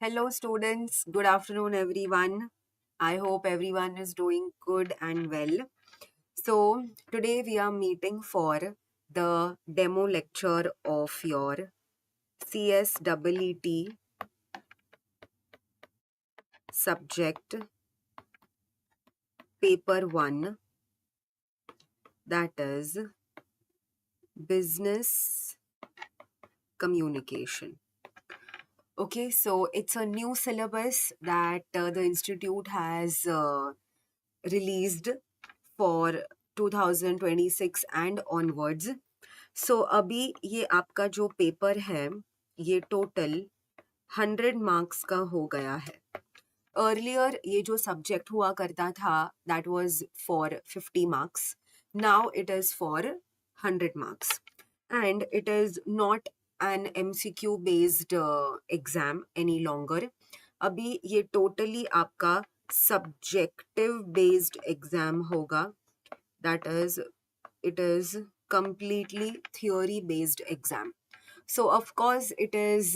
Hello, students. Good afternoon, everyone. I hope everyone is doing good and well. So, today we are meeting for the demo lecture of your CSEET subject paper 1, that is business communication. Okay, so it's a new syllabus that the institute has released for 2026 and onwards. सो अभी ये आपका जो paper है ये total 100 marks का हो गया है. अर्लियर ये जो सब्जेक्ट हुआ करता था that was for 50 marks. Now it is for 100 marks and it is not an MCQ based exam any longer. अभी ये टोटली आपका सब्जेक्टिव बेस्ड एग्जाम होगा. That is it is completely theory based exam. So of course it is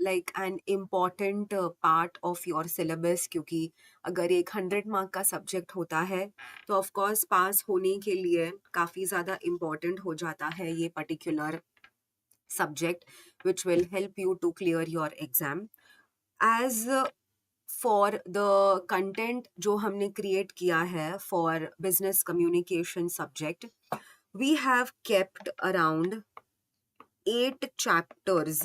like an important part of your syllabus, क्योंकि अगर एक 100 mark का subject होता है तो of course पास होने के लिए काफ़ी ज़्यादा important हो जाता है ये particular subject which will help you to clear your exam. As for the content जो हमने create किया है for business communication subject, we have kept around 8 chapters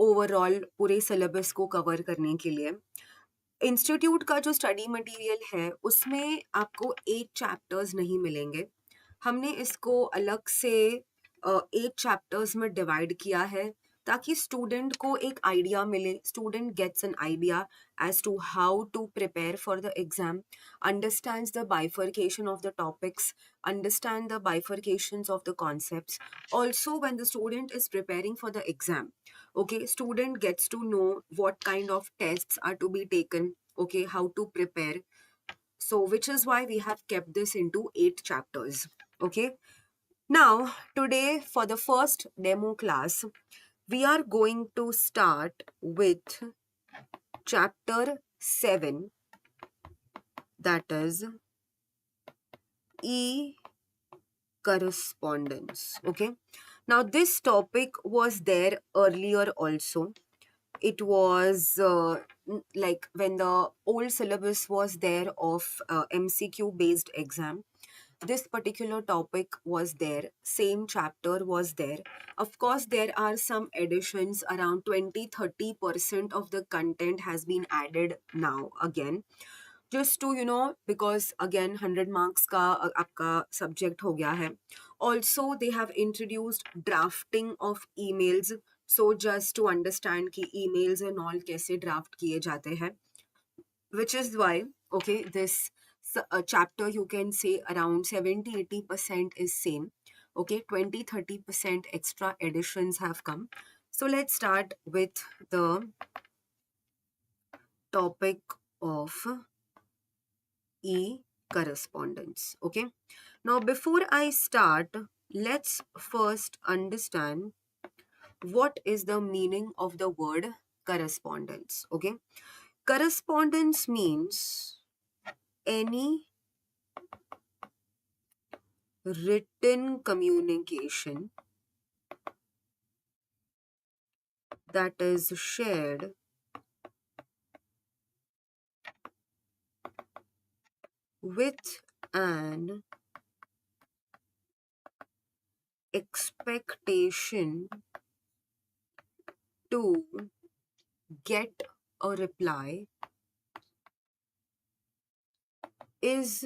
overall पूरे syllabus को cover करने के लिए. इंस्टीट्यूट का जो स्टडी मटेरियल है उसमें आपको 8 चैप्टर्स नहीं मिलेंगे. हमने इसको अलग से 8 चैप्टर्स में डिवाइड किया है ताकि स्टूडेंट को एक आइडिया मिले. Student gets an idea as to how to prepare for the exam, understands the bifurcation of the topics, understand the bifurcations of the concepts. Also, when the student is preparing for the exam, okay, student gets to know what kind of tests are to be taken, okay, how to prepare. So, which is why we have kept this into 8 chapters, okay. Now, today for the first demo class, we are going to start with chapter 7, that is e-correspondence. Okay. Now this topic was there earlier also. It was like when the old syllabus was there of MCQ based exam. This particular topic was there, same chapter was there. Of course, there are some additions, around 20-30% of the content has been added now again. Just to, because again 100 marks का आपका subject हो गया है. Also, they have introduced drafting of emails. So, just to understand कि emails and all कैसे draft किए जाते हैं. Which is why, okay, this chapter you can say around 70-80% is same. Okay, 20-30% extra additions have come. So let's start with the topic of e-correspondence. Okay, now before I start, let's first understand what is the meaning of the word correspondence. Okay, correspondence means any written communication that is shared with an expectation to get a reply is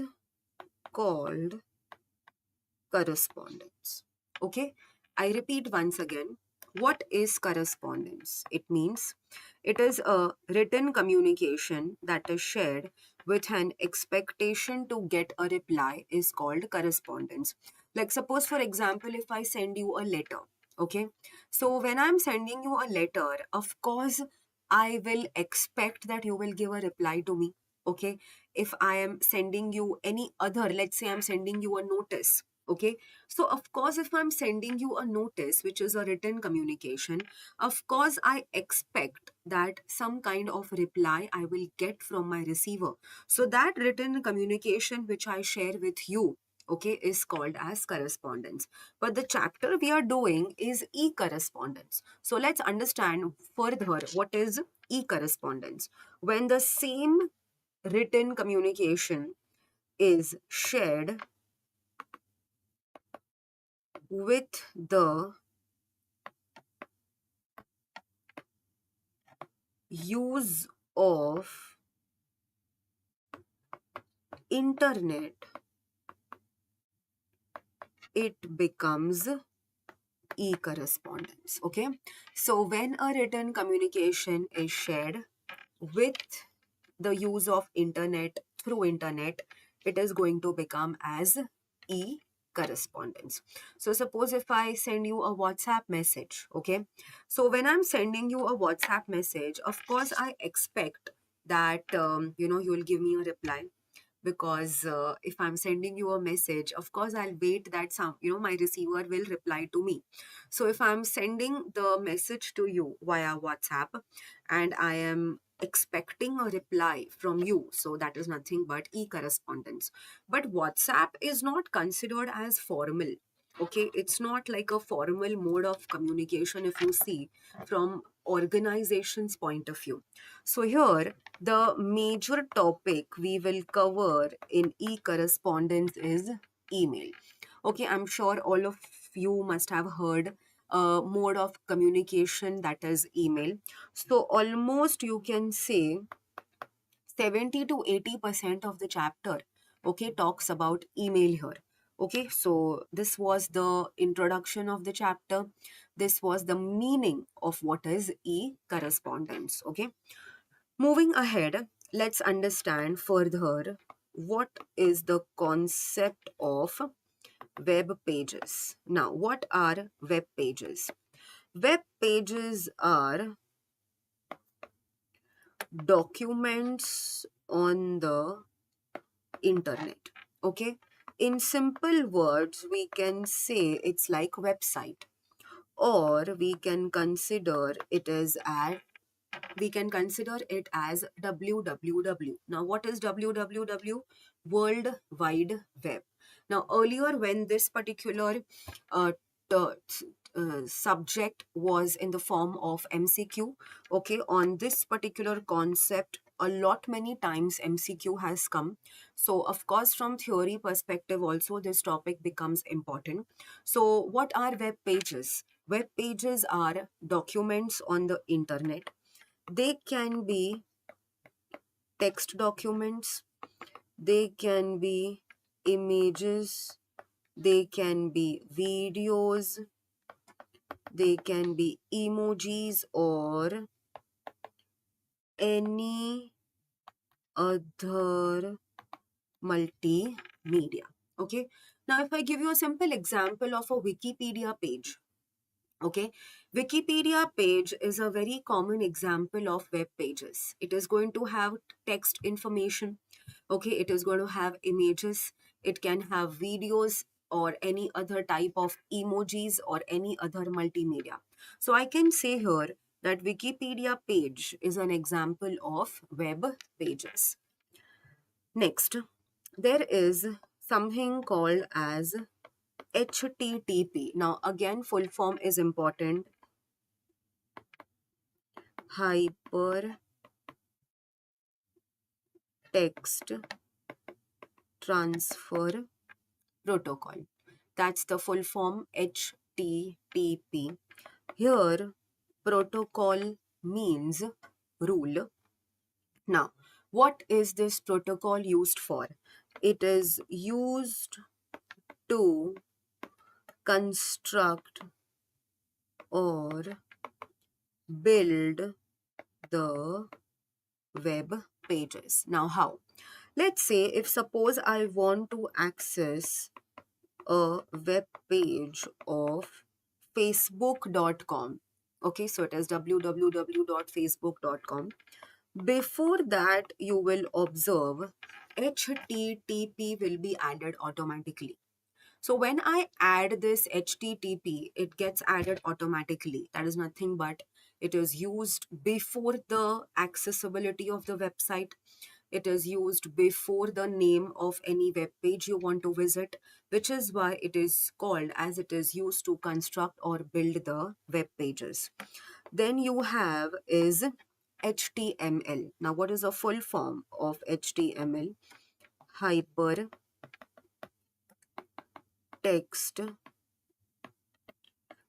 called correspondence. Okay, I repeat once again. What is correspondence? It means it is a written communication that is shared with an expectation to get a reply is called correspondence. Like suppose for example, if I send you a letter, okay? So when I'm sending you a letter, of course, I will expect that you will give a reply to me, okay? If I am sending you any other, let's say I'm sending you a notice, Okay, so of course, if I'm sending you a notice, which is a written communication, of course, I expect that some kind of reply I will get from my receiver. So that written communication which I share with you, okay, is called as correspondence. But the chapter we are doing is e-correspondence. So let's understand further what is e-correspondence. When the same written communication is shared with the use of internet, it becomes e-correspondence. Okay, so when a written communication is shared with the use of internet, through internet, it is going to become as e-correspondence. So suppose if I send you a WhatsApp message, okay, so when I'm sending you a WhatsApp message, of course I expect that you'll give me a reply, because if I'm sending you a message, of course I'll wait that my receiver will reply to me. So if I'm sending the message to you via WhatsApp and I am expecting a reply from you, so that is nothing but e-correspondence. But WhatsApp is not considered as formal. Okay, it's not like a formal mode of communication if you see from organization's point of view. So here the major topic we will cover in e-correspondence is email. Okay, I'm sure all of you must have heard mode of communication, that is email. So almost you can say 70 to 80% of the chapter, okay, talks about email here. Okay, so this was the introduction of the chapter. This was the meaning of what is e-correspondence. Okay, moving ahead, let's understand further what is the concept of web pages. Now, what are web pages? Web pages are documents on the internet. Okay, in simple words, we can say it's like website, or we can consider it as www. Now, what is www? World Wide Web. Now, earlier when this particular uh, subject was in the form of MCQ, okay, on this particular concept, a lot many times MCQ has come. So, of course, from theory perspective also, this topic becomes important. So, what are web pages? Web pages are documents on the internet. They can be text documents, they can be images, they can be videos, they can be emojis, or any other multimedia. Okay. Now, if I give you a simple example of a Wikipedia page, okay, Wikipedia page is a very common example of web pages. It is going to have text information, okay, it is going to have images, it can have videos or any other type of emojis or any other multimedia. So I can say here that Wikipedia page is an example of web pages. Next, there is something called as HTTP. Now again, full form is important: hyper text transfer protocol. That's the full form, HTTP. Here, protocol means rule. Now, what is this protocol used for? It is used to construct or build the web pages. Now, how? Let's say if suppose I want to access a web page of facebook.com. Okay, so it is www.facebook.com. Before that, you will observe HTTP will be added automatically. So when I add this HTTP, it gets added automatically. That is nothing but it is used before the accessibility of the website. It is used before the name of any web page you want to visit, which is why it is called, as it is used to construct or build the web pages. Then you have is HTML. Now, what is a full form of HTML? Hypertext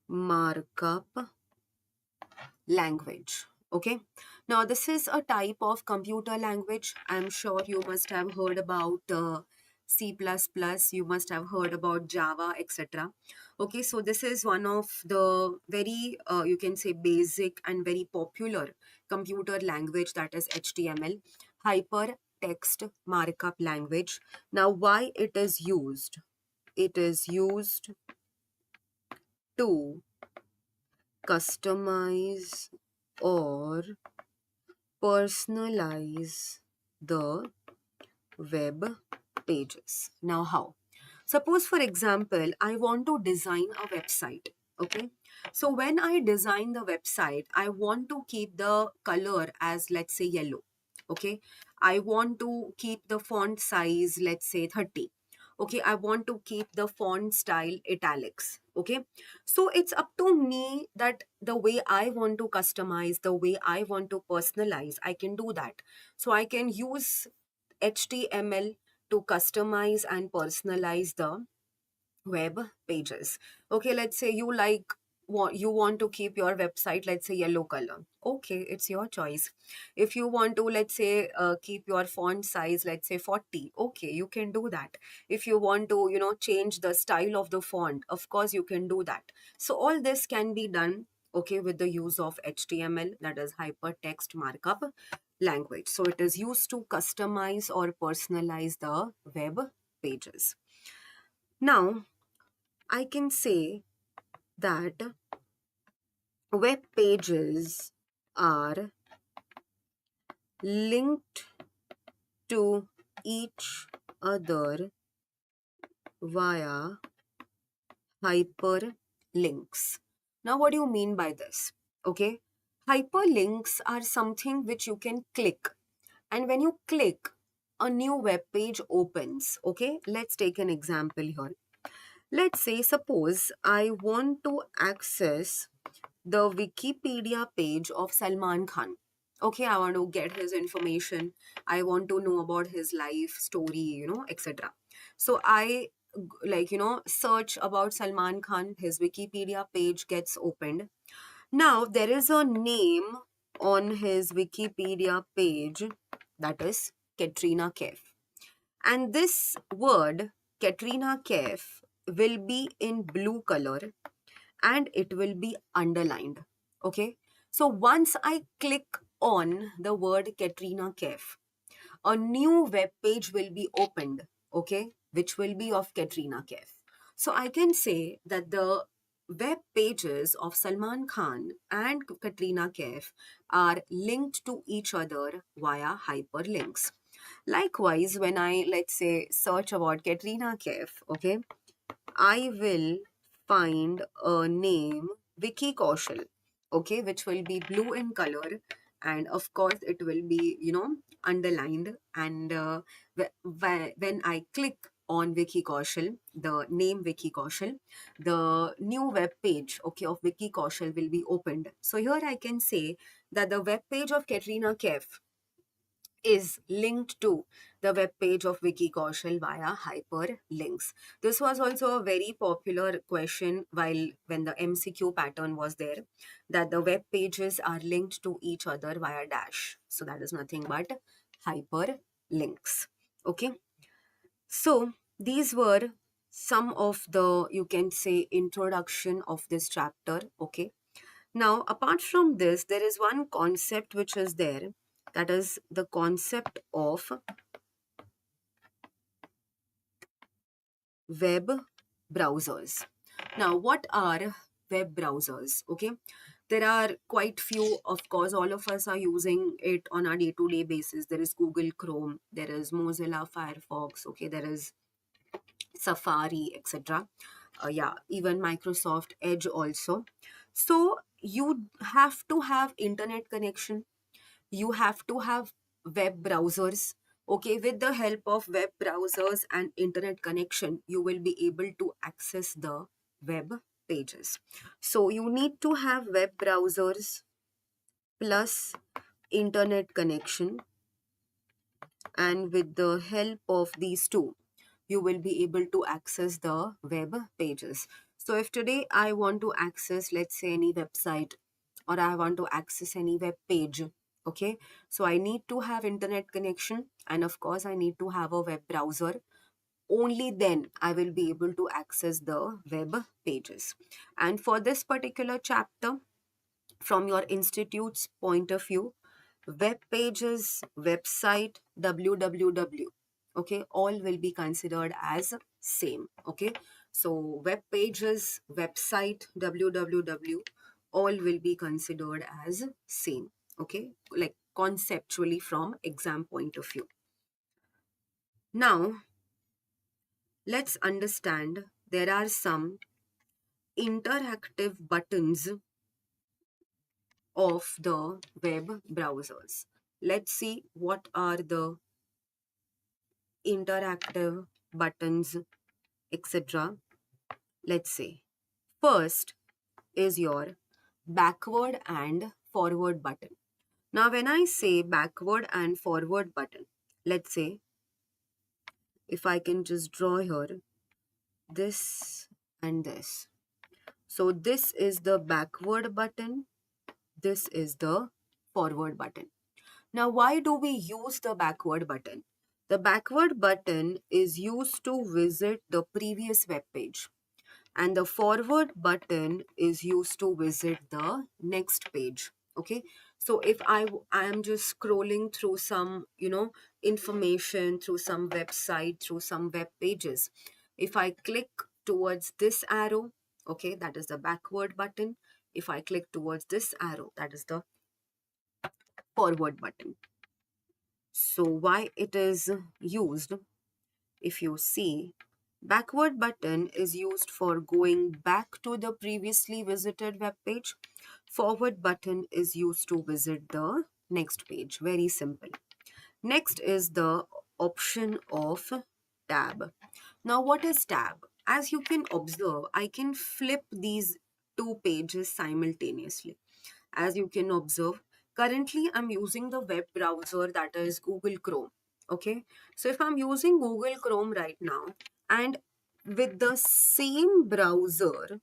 Markup Language. Okay. Now, this is a type of computer language. I'm sure you must have heard about C++, you must have heard about Java, etc. Okay, so this is one of the very, you can say, basic and very popular computer language, that is HTML, Hypertext Markup Language. Now, why it is used? It is used to customize or personalize the web pages. Now, how? Suppose, for example, I want to design a website. Okay. So, when I design the website, I want to keep the color as, let's say, yellow. Okay. I want to keep the font size, let's say, 30. Okay. I want to keep the font style italics. Okay. So, it's up to me that the way I want to customize, the way I want to personalize, I can do that. So, I can use HTML to customize and personalize the web pages. Okay, let's say you like what you want to keep your website, let's say yellow color. Okay, it's your choice. If you want to, let's say, keep your font size, let's say 40, okay, you can do that. If you want to, change the style of the font, of course you can do that. So all this can be done, okay, with the use of HTML, that is hypertext markup language. So it is used to customize or personalize the web pages. Now, I can say that web pages are linked to each other via hyperlinks. Now, what do you mean by this? Okay, hyperlinks are something which you can click, and when you click, a new web page opens. Okay, let's take an example here. Let's say, suppose I want to access the Wikipedia page of Salman Khan. Okay, I want to get his information. I want to know about his life story, etc. So I search about Salman Khan, his Wikipedia page gets opened. Now there is a name on his Wikipedia page, that is Katrina Kaif. And this word Katrina Kaif will be in blue color and it will be underlined. Okay. So once I click on the word Katrina Kaif, a new web page will be opened. Okay. Which will be of Katrina Kaif. So I can say that the web pages of Salman Khan and Katrina Kaif are linked to each other via hyperlinks. Likewise, when I, let's say, search about Katrina Kaif, okay, I will find a name, Vicky Kaushal, okay, which will be blue in color. And of course, it will be, underlined. And when I click on Vicky Kaushal, the name Vicky Kaushal, the new web page, okay, of Vicky Kaushal will be opened. So here I can say that the web page of Katrina Kaif is linked to the web page of Wiki Kaushal via hyperlinks. This was also a very popular question while when the MCQ pattern was there, that the web pages are linked to each other via dash. So that is nothing but hyperlinks. Okay. So these were some of the, you can say, introduction of this chapter. Okay. Now, apart from this, there is one concept which is there, that is the concept of web browsers. Now, what are web browsers? Okay, there are quite few, of course, all of us are using it on a day-to-day basis. There is Google Chrome, there is Mozilla Firefox, okay, there is Safari, etc. Yeah, even Microsoft Edge also. So you have to have internet connection, you have to have web browsers. Okay, with the help of web browsers and internet connection, you will be able to access the web pages. So you need to have web browsers plus internet connection, and with the help of these two, you will be able to access the web pages. So if today I want to access, let's say, any website, or I want to access any web page, okay, so I need to have internet connection, and of course I need to have a web browser. Only then I will be able to access the web pages. And for this particular chapter, from your institute's point of view, web pages, website, www, okay, all will be considered as same. Okay, so web pages, website, www, all will be considered as same. Okay, like conceptually from exam point of view. Now let's understand, there are some interactive buttons of the web browsers. Let's see what are the interactive buttons, etc. Let's say first is your backward and forward button. Now, when I say backward and forward button, let's say if I can just draw here this and this. So, this is the backward button, this is the forward button. Now, why do we use the backward button? The backward button is used to visit the previous web page, and the forward button is used to visit the next page. Okay, so if I am just scrolling through some, information, through some website, through some web pages, if I click towards this arrow, okay, that is the backward button. If I click towards this arrow, that is the forward button. So why it is used? If you see, backward button is used for going back to the previously visited web page. Forward button is used to visit the next page. Very simple. Next is the option of tab. Now what is tab? As you can observe, I can flip these two pages simultaneously. As you can observe, currently I'm using the web browser, that is Google Chrome. Okay, so if I'm using Google Chrome right now, and with the same browser,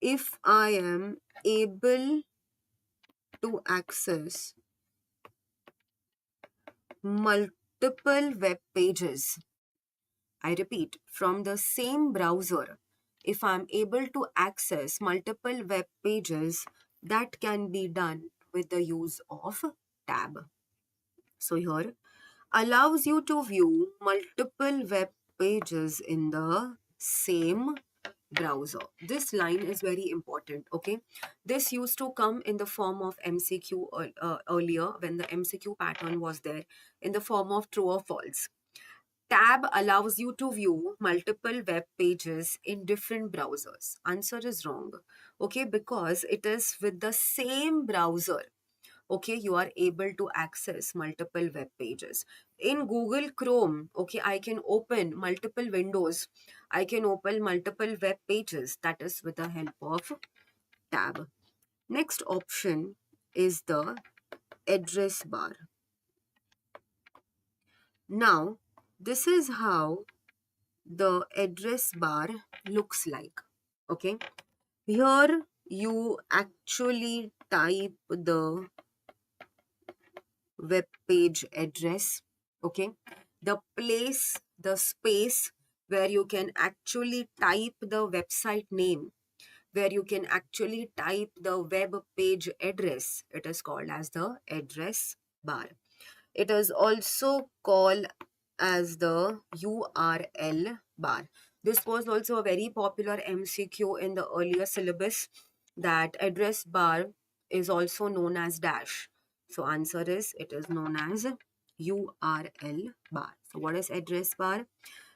if I am able to access multiple web pages, I repeat, from the same browser, if I'm able to access multiple web pages, that can be done with the use of tab. So here, allows you to view multiple web pages in the same browser. This line is very important, okay? This used to come in the form of MCQ earlier, when the MCQ pattern was there, in the form of true or false. Tab allows you to view multiple web pages in different browsers. Answer is wrong, okay? Because it is with the same browser, okay, you are able to access multiple web pages. In Google Chrome, okay, I can open multiple windows, I can open multiple web pages, that is with the help of tab. Next option is the address bar. Now this is how the address bar looks like. Okay, here you actually type the web page address. Okay, the place, the space where you can actually type the website name, where you can actually type the web page address, it is called as the address bar. It is also called as the URL bar. This was also a very popular MCQ in the earlier syllabus, that address bar is also known as dash. So answer is, it is known as URL bar. So what is address bar?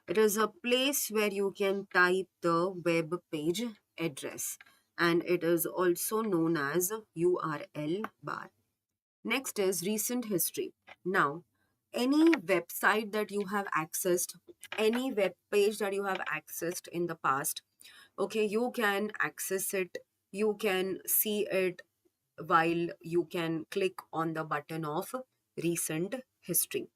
It is a place where you can type the web page address, and it is also known as URL bar. Next is recent history. Now, any website that you have accessed, any web page that you have accessed in the past, okay, you can access it, you can see it while you can click on the button of recent history.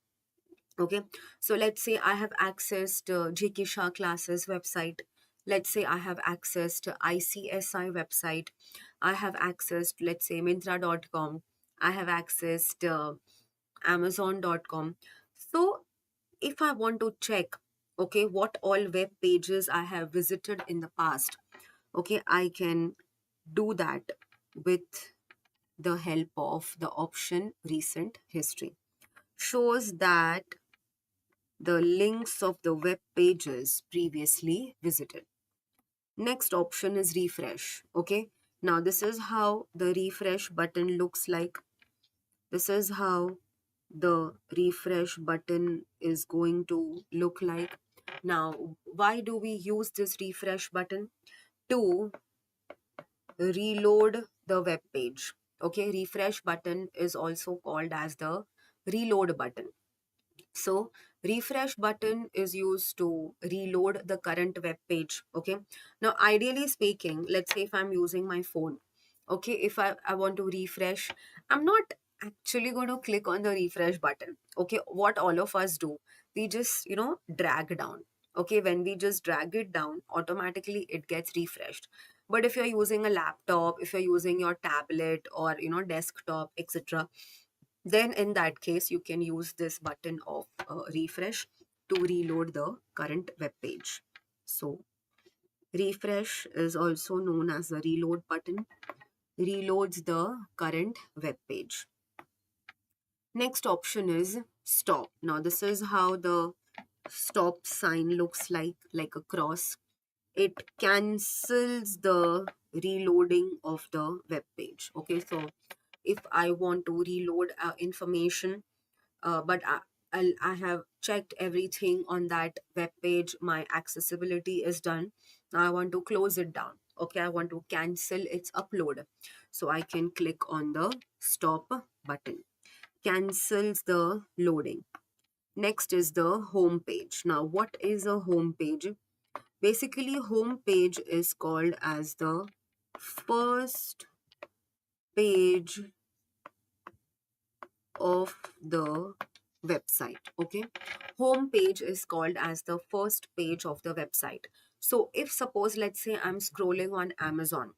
Okay, so let's say I have accessed JK Shah classes website. Let's say I have accessed ICSI website. I have accessed, let's say, Mintra.com. I have accessed Amazon.com. So if I want to check, okay, what all web pages I have visited in the past, okay, I can do that with the help of the option recent history. Shows that the links of the web pages previously visited. Next option is refresh. Okay. Now this is how the refresh button looks like. This is how the refresh button is going to look like. Now, why do we use this refresh button? To reload the web page. Okay, refresh button is also called as the reload button. So refresh button is used to reload the current web page. Okay. Now, ideally speaking, let's say if I'm using my phone, okay, if I want to refresh, I'm not actually going to click on the refresh button. Okay. What all of us do, we just, drag down. Okay. When we just drag it down, automatically it gets refreshed. But if you're using a laptop, if you're using your tablet or, desktop, etc., then in that case, you can use this button of refresh to reload the current web page. So refresh is also known as the reload button, reloads the current web page. Next option is stop. Now this is how the stop sign looks like a cross. It cancels the reloading of the web page. Okay, so if I want to reload information, but I have checked everything on that web page. My accessibility is done. Now I want to close it down. Okay, I want to cancel its upload. So I can click on the stop button. Cancels the loading. Next is the home page. Now, what is a home page? Basically, home page is called as the first page of the website. Okay, home page is called as the first page of the website. So if suppose, let's say I'm scrolling on Amazon,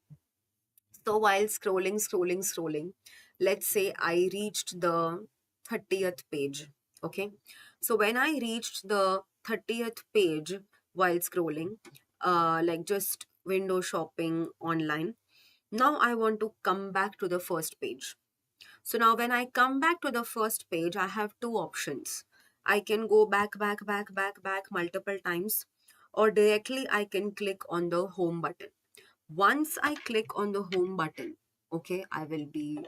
so while scrolling, let's say I reached the 30th page. Okay, so when I reached the 30th page while scrolling, like just window shopping online, now I want to come back to the first page. So now when I come back to the first page, I have two options. I can go back multiple times, or directly I can click on the home button. Once I click on the home button, okay, I will be,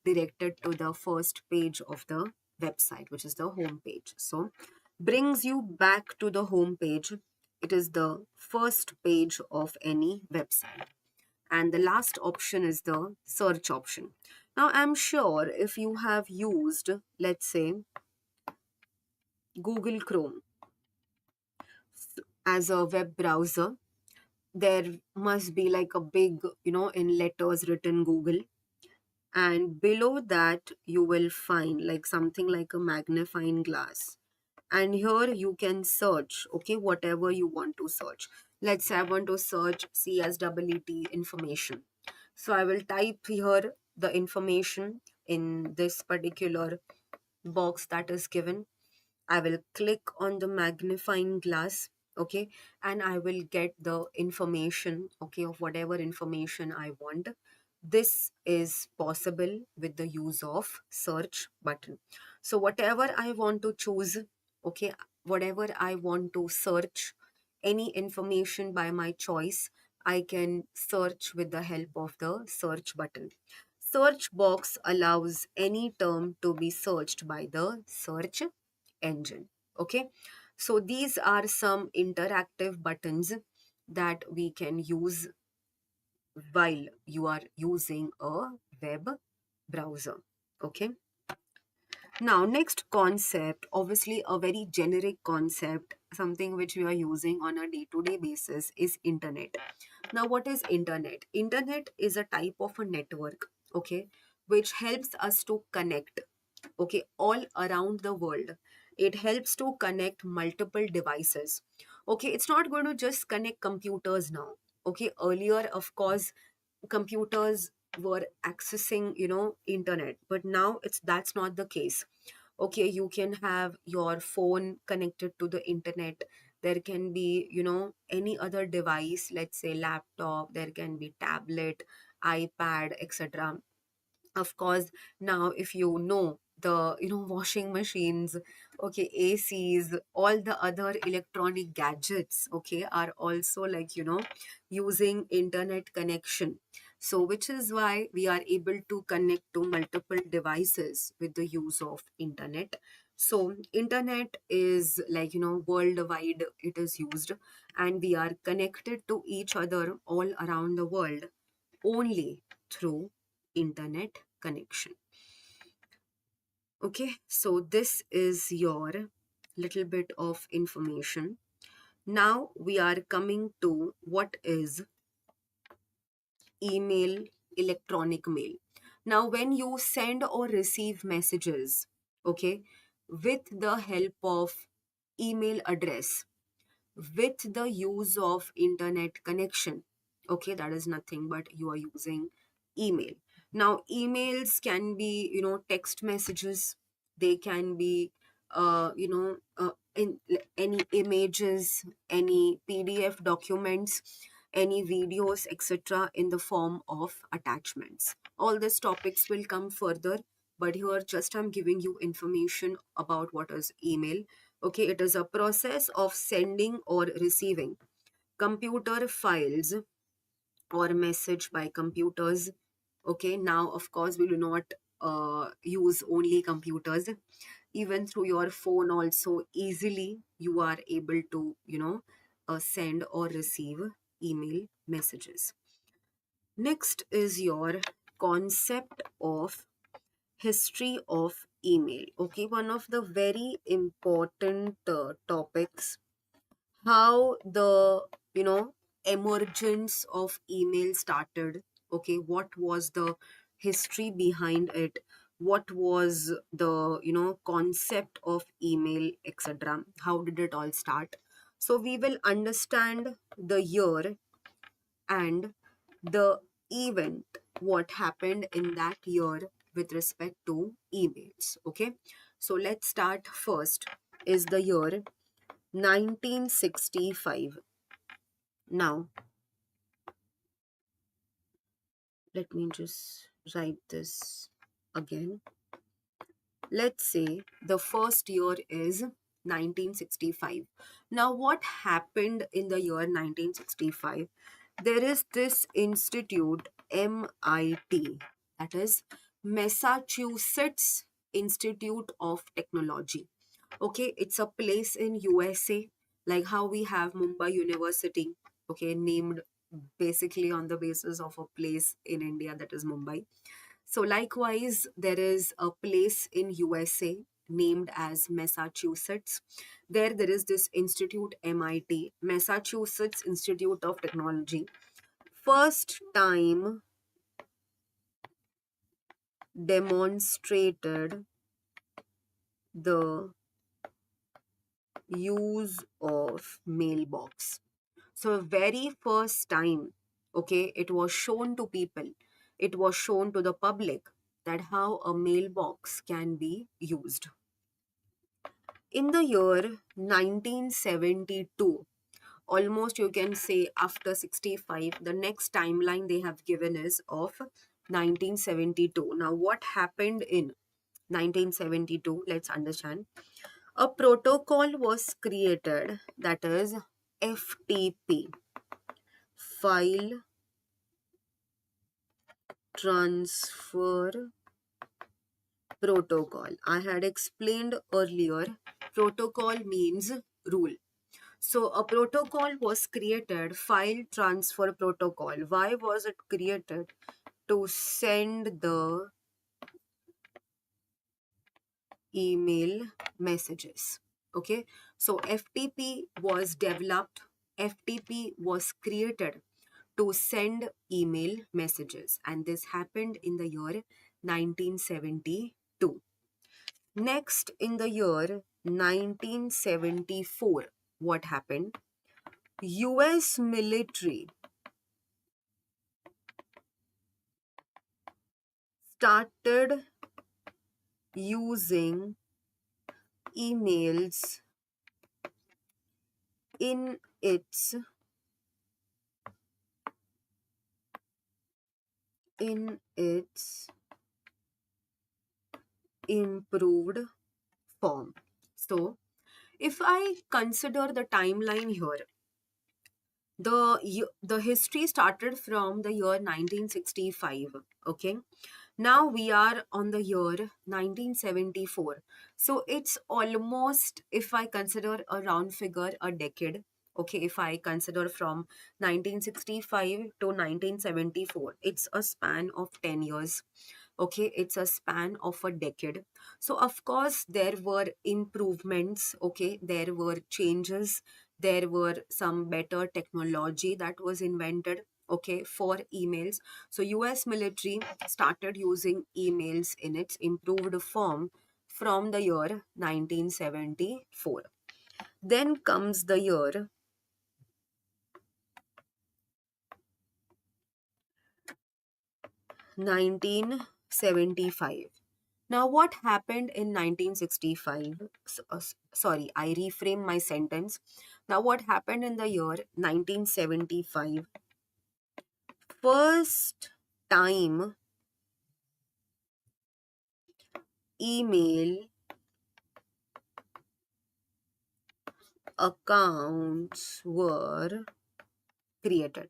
directed to the first page of the website, which is the home page. So brings you back to the home page. It is the first page of any website. And the last option is the search option. Now, I'm sure if you have used, let's say, Google Chrome as a web browser, there must be like a big, in letters written Google. And below that, you will find like something like a magnifying glass. And here you can search, okay, whatever you want to search. Let's say I want to search CSEET information. So I will type here the information in this particular box that is given. I will click on the magnifying glass, okay, and I will get the information, okay, of whatever information I want. This is possible with the use of search button. So whatever I want to choose, okay, whatever I want to search, any information by my choice, I can search with the help of the search button. Search box allows any term to be searched by the search engine. Okay, so these are some interactive buttons that we can use while you are using a web browser. Okay, now next concept, obviously a very generic concept, something which we are using on a day-to-day basis, is internet. Now what is internet? Internet is a type of a network, okay, which helps us to connect, okay, all around the world. It helps to connect multiple devices. Okay, it's not going to just connect computers now. Okay, earlier of course computers were accessing, internet, but now that's not the case. Okay, you can have your phone connected to the internet. There can be, any other device, let's say laptop, there can be tablet, iPad, etc. Of course, now if you know the, washing machines, okay, ACs, all the other electronic gadgets, okay, are also like, using internet connection. So which is why we are able to connect to multiple devices with the use of internet. So internet is like, worldwide it is used, and we are connected to each other all around the world only through internet connection. Okay, so this is your little bit of information. Now we are coming to what is email, electronic mail. Now, when you send or receive messages, okay, with the help of email address, with the use of internet connection, okay, that is nothing but you are using email. Now emails can be, text messages, they can be any images, any PDF documents, any videos, etc., in the form of attachments. All these topics will come further, but here just I'm giving you information about what is email. Okay, it is a process of sending or receiving computer files or message by computers. Okay, now of course we do not use only computers. Even through your phone also easily you are able to, send or receive email messages. Next is your concept of history of email. Okay, one of the very important topics, how the, emergence of email started. Okay, what was the history behind it, what was the, concept of email, etc., how did it all start. So we will understand the year and the event, what happened in that year with respect to emails. Okay, so let's start. First is the year 1965. Now let me just write this again. Let's say the first year is 1965. Now what happened in the year 1965? There is this institute, MIT, that is Massachusetts Institute of Technology. Okay, it's a place in USA, like how we have Mumbai University, okay, named basically on the basis of a place in India, that is Mumbai. So likewise, there is a place in USA named as Massachusetts. There is this institute, MIT, Massachusetts Institute of Technology. First time demonstrated the use of mailbox. So very first time, okay, it was shown to people, it was shown to the public that how a mailbox can be used. In the year 1972, almost you can say after 65, the next timeline they have given is of 1972. Now what happened in 1972? Let's understand. A protocol was created, that is FTP, file transfer protocol. I had explained earlier Protocol means rule. So a protocol was created, file transfer protocol. Why was it created? To send the email messages. Okay, so FTP was developed, FTP was created to send email messages, and this happened in the year 1972. Next, in the year 1974, what happened? US military started using emails in its improved form. So, if I consider the timeline here, the history started from the year 1965. Okay, now we are on the year 1974. So it's almost, if I consider a round figure, a decade. Okay, if I consider from 1965 to 1974, it's a span of 10 years. Okay, it's a span of a decade. So of course there were improvements. Okay, there were changes, there were some better technology that was invented, okay, for emails. So US military started using emails in its improved form from the year 1974. Then comes the year 1975. Now, what happened in 1965? Sorry, I reframe my sentence. Now, what happened in the year 1975? First time email accounts were created.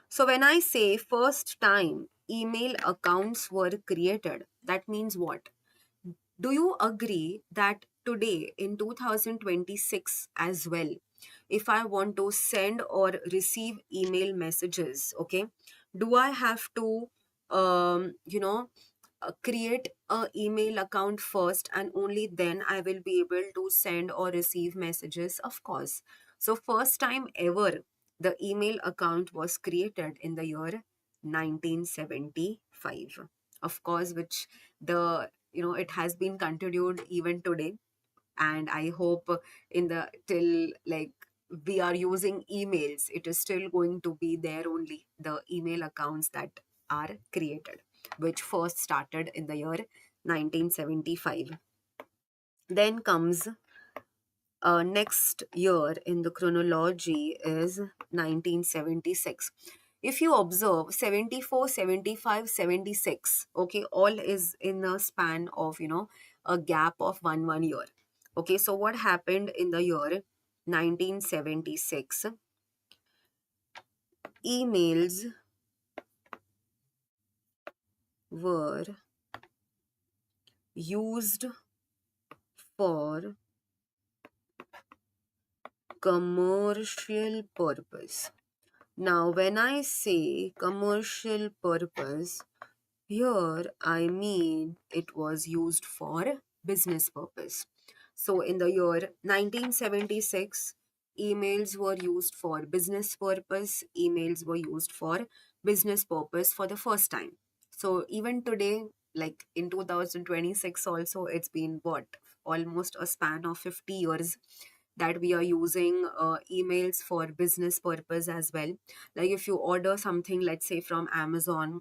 So, when I say first time email accounts were created, that means what? Do you agree that today in 2026 as well, if I want to send or receive email messages, okay, do I have to, create a email account first and only then I will be able to send or receive messages? Of course. So, first time ever, the email account was created in the year 1975. Of course, which it has been continued even today, and I hope in the till like we are using emails, it is still going to be there only, the email accounts that are created, which first started in the year 1975. Then comes next year in the chronology is 1976. If you observe, 74, 75, 76, okay, all is in a span of, a gap of one year. Okay, so what happened in the year 1976? Emails were used for commercial purpose. Now, when I say commercial purpose, here I mean it was used for business purpose. So, in the year 1976, emails were used for business purpose. Emails were used for business purpose for the first time. So, even today, like in 2026, also, it's been what? Almost a span of 50 years that we are using emails for business purpose as well. Like if you order something, let's say from Amazon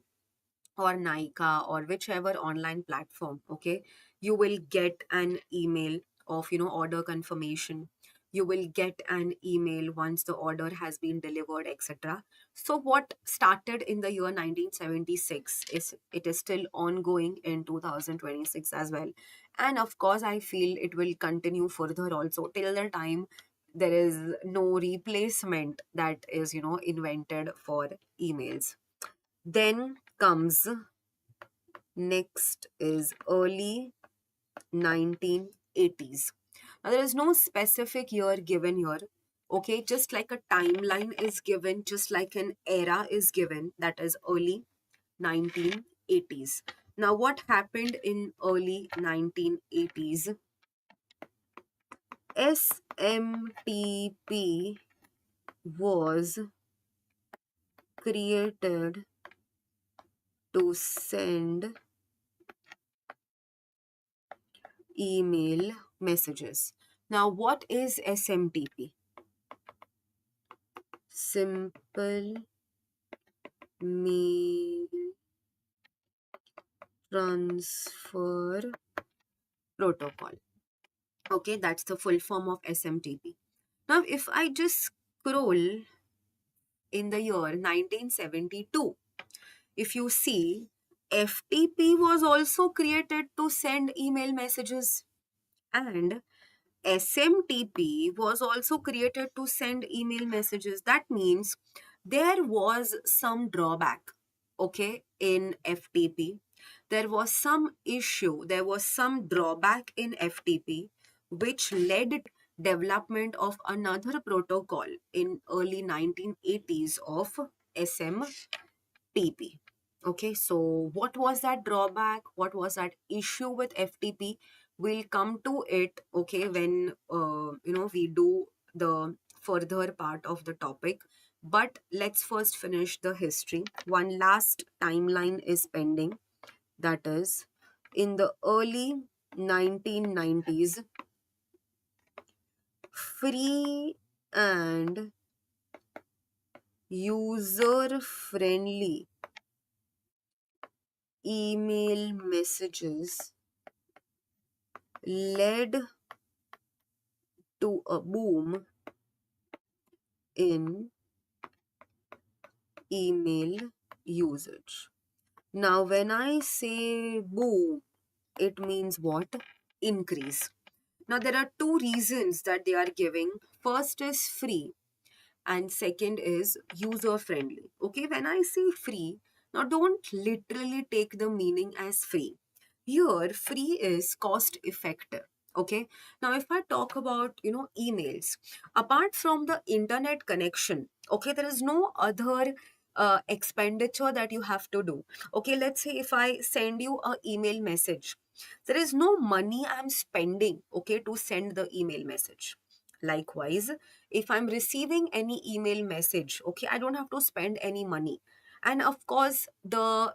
or Nika or whichever online platform, okay, you will get an email of, order confirmation. You will get an email once the order has been delivered, etc. So what started in the year 1976 is it is still ongoing in 2026 as well. And of course, I feel it will continue further also till the time there is no replacement that is, invented for emails. Then comes next is early 1980s. Now, there is no specific year given here. Okay, just like a timeline is given, just like an era is given, that is early 1980s. Now, what happened in early 1980s? SMTP was created to send email messages. Now, what is SMTP? Simple Mail Transfer Protocol. Okay, that's the full form of SMTP. Now, if I just scroll in the year 1972, if you see, FTP was also created to send email messages, and SMTP was also created to send email messages. That means there was some drawback, okay, in FTP. There was some issue, there was some drawback in FTP, which led to development of another protocol in early 1980s of SMTP. Okay, so what was that drawback? What was that issue with FTP? We'll come to it, okay, when we do the further part of the topic. But let's first finish the history. One last timeline is pending. That is, in the early 1990s, free and user-friendly email messages led to a boom in email usage. Now, when I say boom, it means what? Increase. Now, there are two reasons that they are giving. First is free, and second is user friendly. Okay, when I say free, now don't literally take the meaning as free. Here, free is cost effective. Okay, now if I talk about emails, apart from the internet connection, okay, there is no other expenditure that you have to do. Okay, let's say if I send you a email message, there is no money I'm spending, okay, to send the email message. Likewise, if I'm receiving any email message, okay, I don't have to spend any money. And of course, the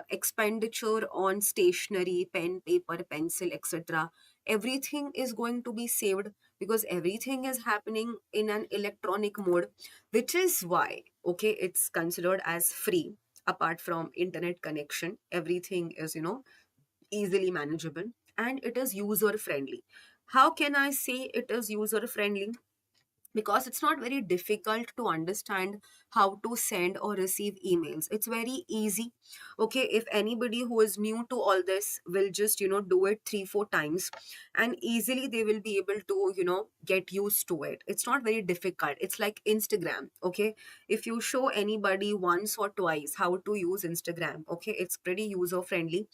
expenditure on stationery, pen, paper, pencil, etc., everything is going to be saved because everything is happening in an electronic mode, which is why, okay, it's considered as free. Apart from internet connection, everything is, easily manageable, and it is user friendly. How can I say it is user friendly? Because it's not very difficult to understand how to send or receive emails. It's very easy. Okay, if anybody who is new to all this will just do it 3 4 times, and easily they will be able to get used to it. It's not very difficult. It's like Instagram. Okay, if you show anybody once or twice how to use Instagram, okay, it's pretty user friendly,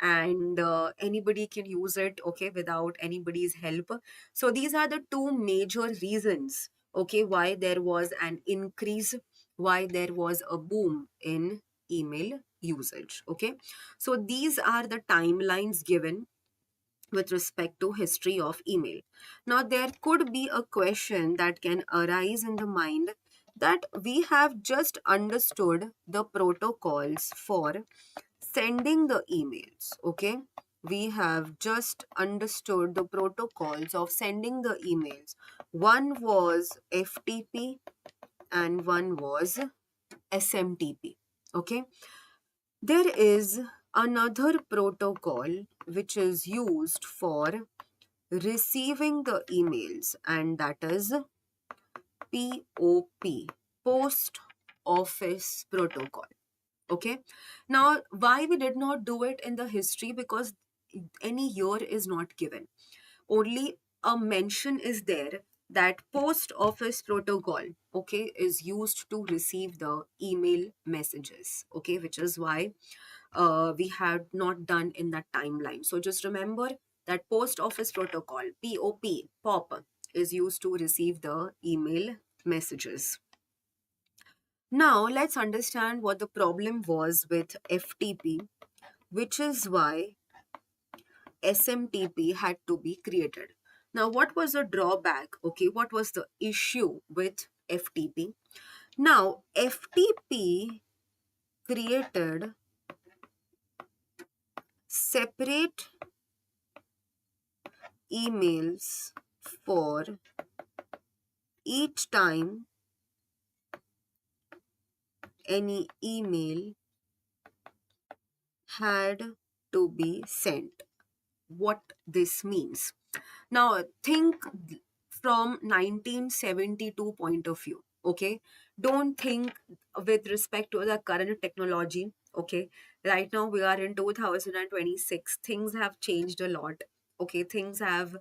and anybody can use it, okay, without anybody's help. So these are the two major reasons, okay, why there was an increase, why there was a boom in email usage. Okay, so these are the timelines given with respect to history of email. Now there could be a question that can arise in the mind, that we have just understood the protocols for sending the emails. Okay, we have just understood the protocols of sending the emails. One was FTP and one was SMTP. Okay, there is another protocol which is used for receiving the emails, and that is POP, Post Office Protocol. Okay, now why we did not do it in the history? Because any year is not given. Only a mention is there that post office protocol, okay, is used to receive the email messages. Okay, which is why we had not done in that timeline. So just remember that post office protocol, POP, is used to receive the email messages. Now, let's understand what the problem was with FTP, which is why SMTP had to be created. Now, what was the drawback? Okay, what was the issue with FTP? Now, FTP created separate emails for each time any email had to be sent. What this means? Now, think from 1972 point of view, okay? Don't think with respect to the current technology, okay? Right now, we are in 2026. Things have changed a lot, okay? Things have,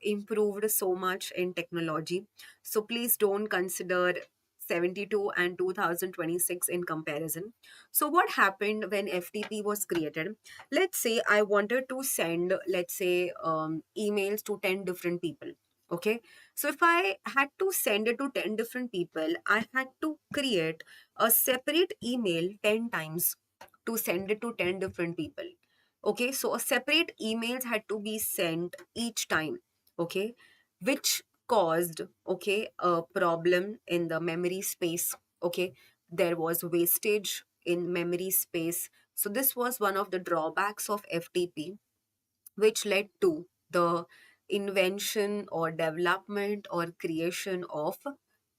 improved so much in technology. So please don't consider 72 and 2026 in comparison. So what happened when FTP was created? Let's say I wanted to send, let's say, emails to 10 different people. Okay. So if I had to send it to 10 different people, I had to create a separate email 10 times to send it to 10 different people. Okay. So a separate emails had to be sent each time. Okay. Which caused, okay, a problem in the memory space. Okay. There was wastage in memory space. So this was one of the drawbacks of FTP, which led to the invention or development or creation of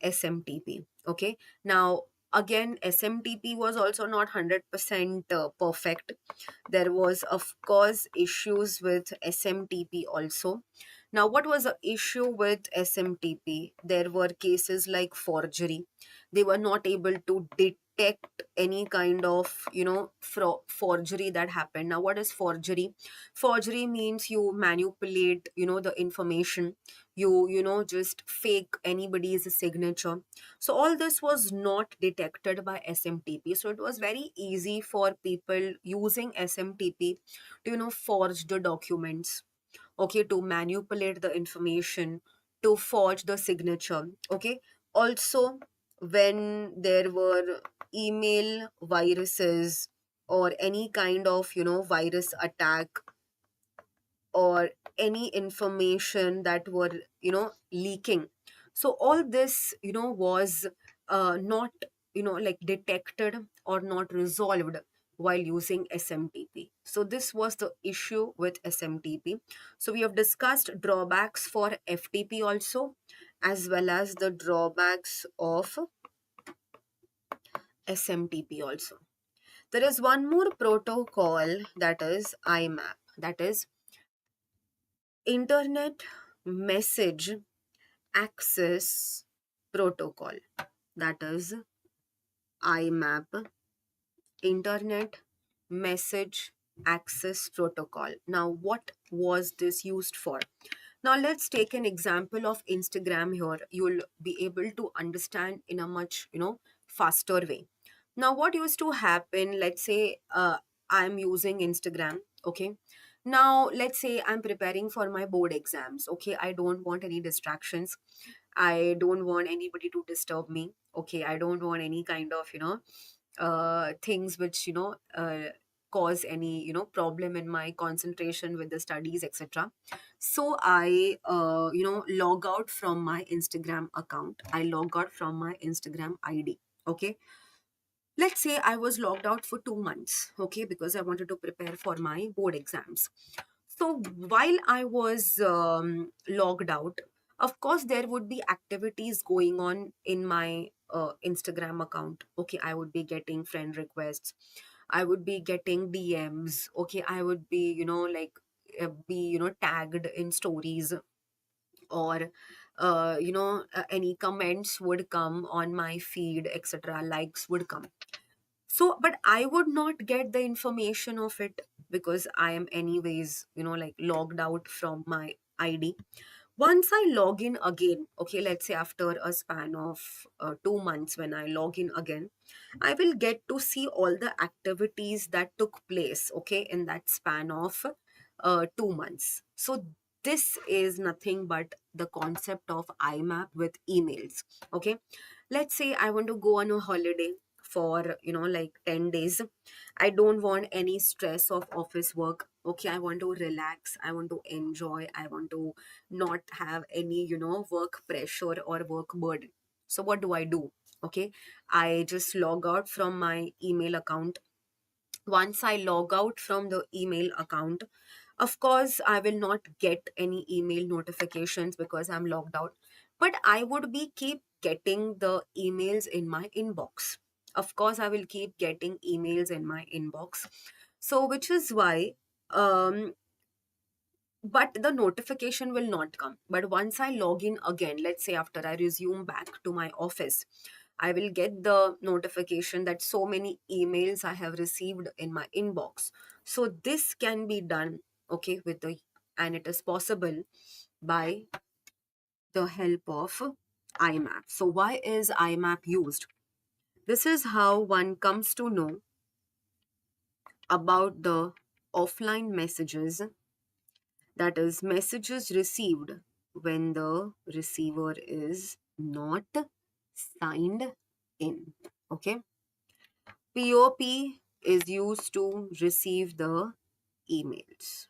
SMTP. Okay. Now, again, SMTP was also not 100% perfect. There was, of course, issues with SMTP also. Now, what was the issue with SMTP? There were cases like forgery. They were not able to detect any kind of, forgery that happened. Now, what is forgery? Forgery means you manipulate, the information. Just fake anybody's signature. So all this was not detected by SMTP. So it was very easy for people using SMTP to, forge the documents, okay, to manipulate the information, to forge the signature, okay. Also, when there were email viruses or any kind of, virus attack, or any information that were, leaking, so all this, was not, like detected or not resolved while using SMTP. So this was the issue with SMTP. So we have discussed drawbacks for FTP also, as well as the drawbacks of SMTP also. There is one more protocol, that is IMAP, that is Internet Message Access Protocol, that is IMAP, Internet Message Access Protocol. Now, what was this used for? Now, let's take an example of Instagram here. You'll be able to understand in a much, faster way. Now, what used to happen, let's say I'm using Instagram, okay? Now, let's say I'm preparing for my board exams, okay? I don't want any distractions. I don't want anybody to disturb me, okay? I don't want any kind of, things which, cause any, problem in my concentration with the studies, etc. So I, log out from my Instagram account. I log out from my Instagram ID, okay. Let's say I was logged out for 2 months, okay, because I wanted to prepare for my board exams. So while I was logged out, of course, there would be activities going on in my Instagram account. Okay, I would be getting friend requests. I would be getting DMs. Okay, I would be, tagged in stories, or, any comments would come on my feed, etc. Likes would come. So, but I would not get the information of it because I am anyways, like logged out from my ID. Once I log in again, okay, let's say after a span of 2 months, when I log in again, I will get to see all the activities that took place, okay, in that span of 2 months. So this is nothing but the concept of IMAP with emails. Okay, let's say I want to go on a holiday for like 10 days. I don't want any stress of office work. Okay, I want to relax, I want to enjoy, I want to not have any work pressure or work burden. So what do? Okay, I just log out from my email account. Once I log out from the email account, of course, I will not get any email notifications because I'm logged out, but I would be keep getting the emails in my inbox. Of course, I will keep getting emails in my inbox. So, which is why, um, but the notification will not come. But once I log in again, let's say after I resume back to my office, I will get the notification that so many emails I have received in my inbox. So this can be done, okay, and it is possible by the help of IMAP. So why is IMAP used? This is how one comes to know about the offline messages, that is messages received when the receiver is not signed in. Okay, POP is used to receive the emails.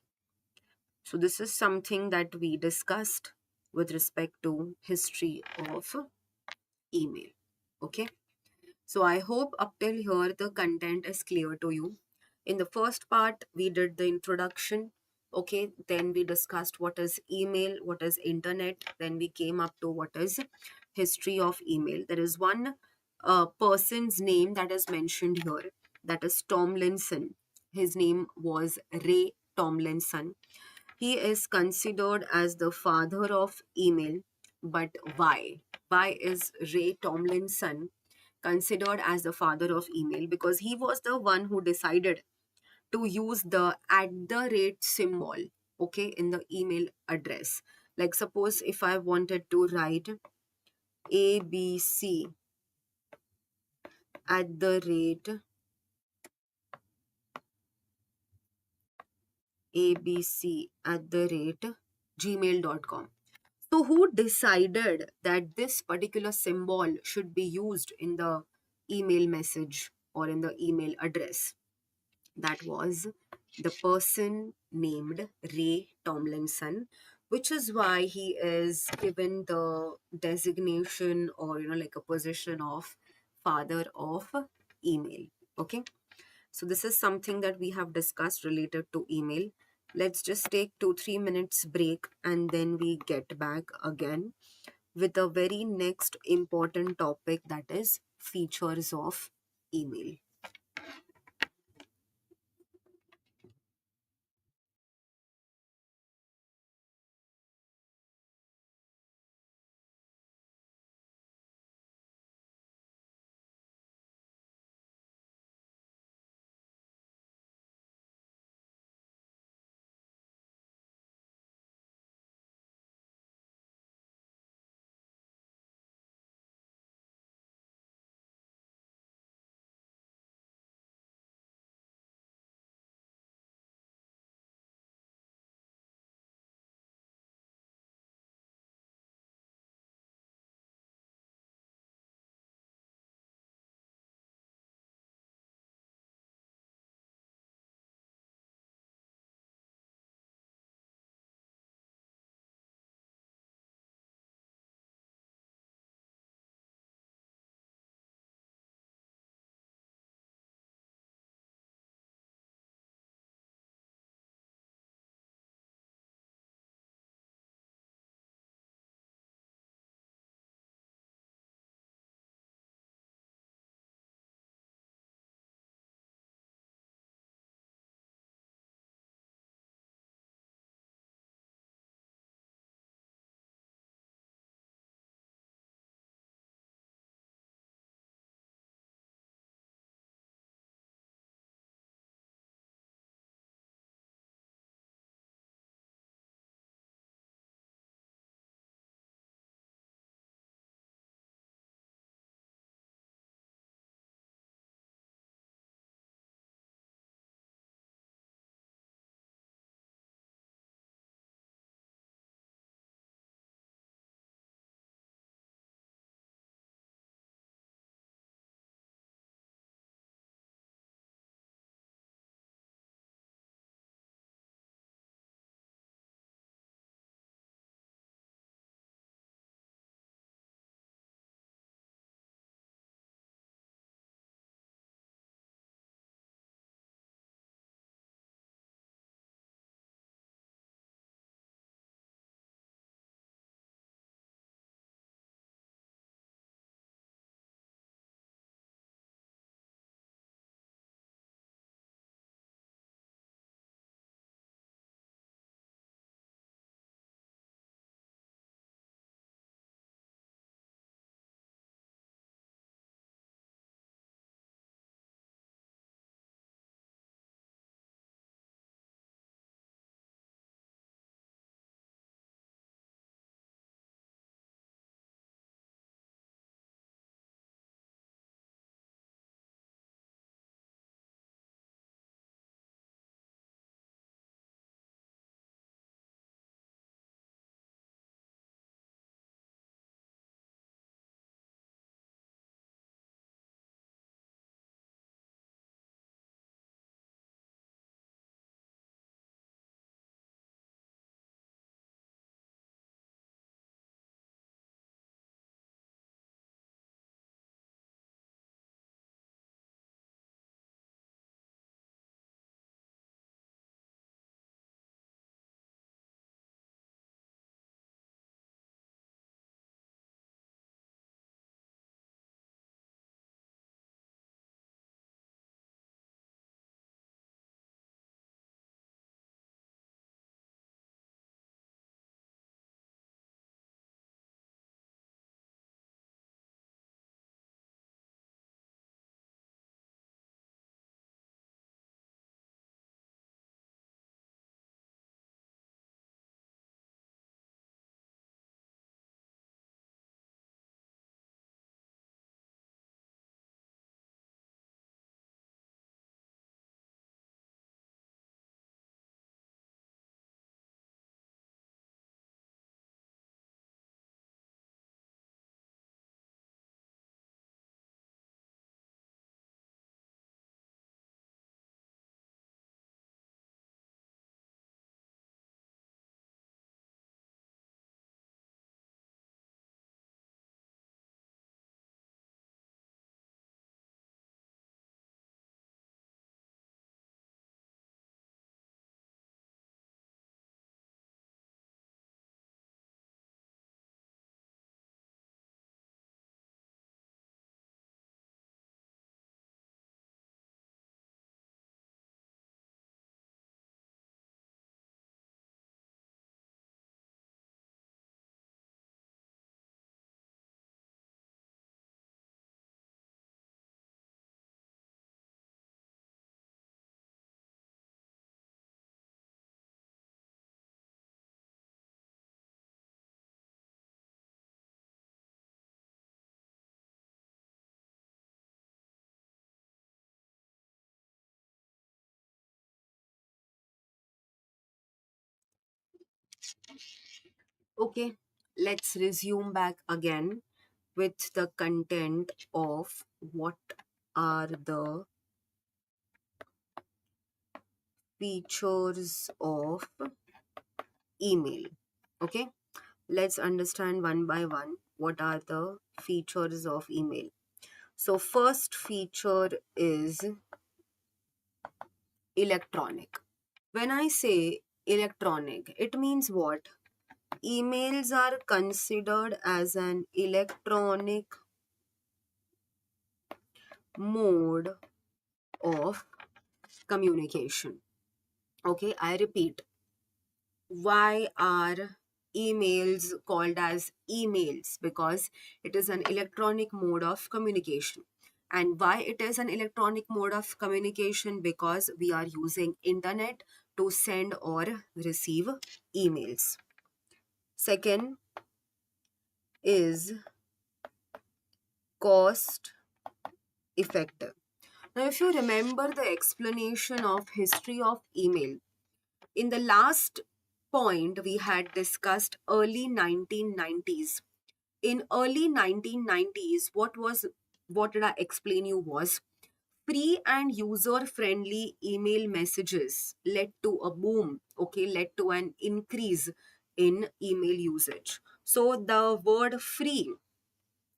So this is something that we discussed with respect to history of email. Okay, so I hope up till here the content is clear to you. In the first part, we did the introduction. Okay, then we discussed what is email, what is internet. Then we came up to what is history of email. There is one person's name that is mentioned here. That is Tomlinson. His name was Ray Tomlinson. He is considered as the father of email. But why? Why is Ray Tomlinson considered as the father of email? Because he was the one who decided to use the @ symbol, okay, in the email address. Like suppose if I wanted to write ABC at the rate ABC at the rate gmail.com. So who decided that this particular symbol should be used in the email message or in the email address? That was the person named Ray Tomlinson, which is why he is given the designation or like a position of father of email. Okay, so this is something that we have discussed related to email. Let's just take 2-3 minutes break and then we get back again with the very next important topic, that is features of email. Okay, let's resume back again with the content of what are the features of email. Okay, let's understand one by one what are the features of email. So, first feature is electronic. When I say electronic, it means what? Emails are considered as an electronic mode of communication. Okay, I repeat, why are emails called as emails? Because it is an electronic mode of communication. And why it is an electronic mode of communication? Because we are using internet to send or receive emails. Second is cost effective. Now, if you remember the explanation of history of email, in the last point we had discussed early 1990s. In early 1990s, what did I explain you was free and user friendly email messages led to a boom, okay, led to an increase in email usage. So the word free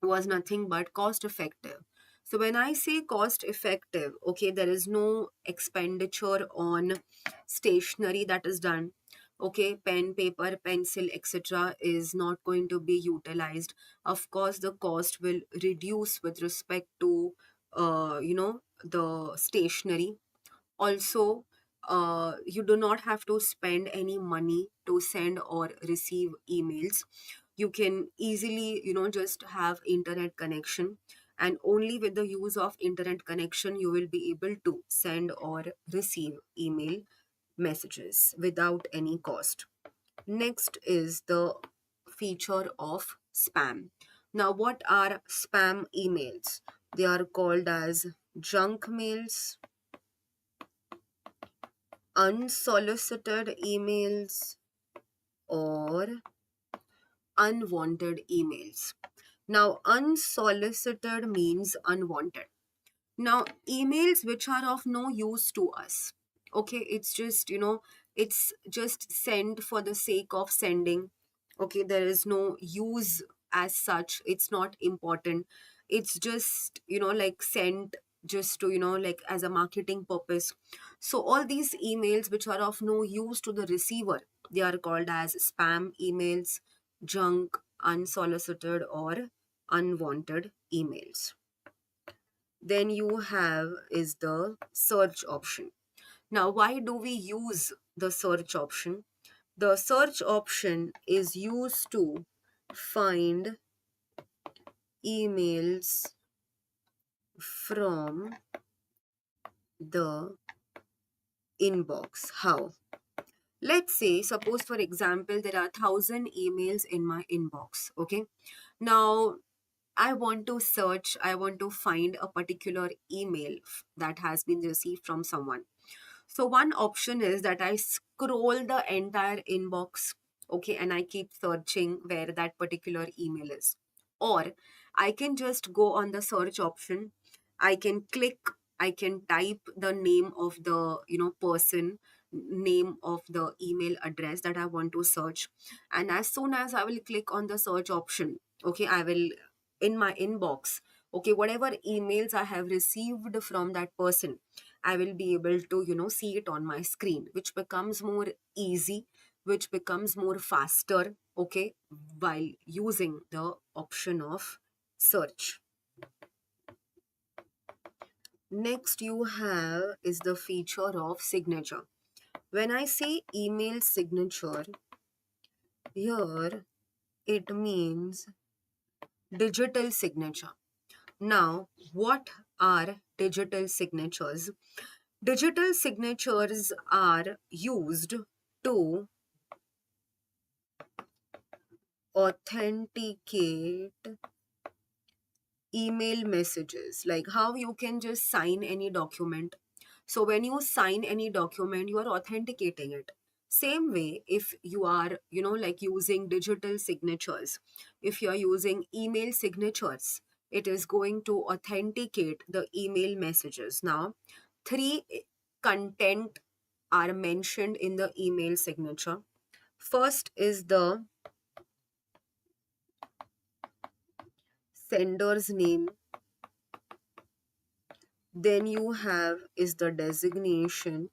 was nothing but cost effective. So when I say cost effective, okay, there is no expenditure on stationery that is done. Okay, pen, paper, pencil, etc. is not going to be utilized. Of course, the cost will reduce with respect to, the stationery. Also, you do not have to spend any money to send or receive emails. You can easily, just have internet connection, and only with the use of internet connection you will be able to send or receive email messages without any cost. Next is the feature of spam. Now, what are spam emails? They are called as junk mails, unsolicited emails, or unwanted emails. Now, unsolicited means unwanted. Now, emails which are of no use to us. Okay, it's just sent for the sake of sending. Okay, there is no use as such. It's not important. It's just, like sent just to, like as a marketing purpose. So, all these emails which are of no use to the receiver, they are called as spam emails, junk, unsolicited, or unwanted emails. Then you have is the search option. Now, why do we use the search option? The search option is used to find emails from the inbox. How? Let's say, suppose for example, there are 1,000 emails in my inbox. Okay. Now, I want to find a particular email that has been received from someone. So one option is that I scroll the entire inbox, okay, and I keep searching where that particular email is. Or I can just go on the search option. I can click, I can type the name of the, person, name of the email address that I want to search. And as soon as I will click on the search option, okay, I will in my inbox, okay, whatever emails I have received from that person, I will be able to, see it on my screen, which becomes more easy, which becomes more faster, okay, while using the option of search. Next, you have is the feature of signature. When I say email signature, here it means digital signature. Now, what are digital signatures? Digital signatures are used to authenticate email messages, like how you can just sign any document. So when you sign any document, you are authenticating it. Same way, if you are, like using digital signatures, if you are using email signatures, it is going to authenticate the email messages. Now, three content are mentioned in the email signature. First is the sender's name, then you have is the designation,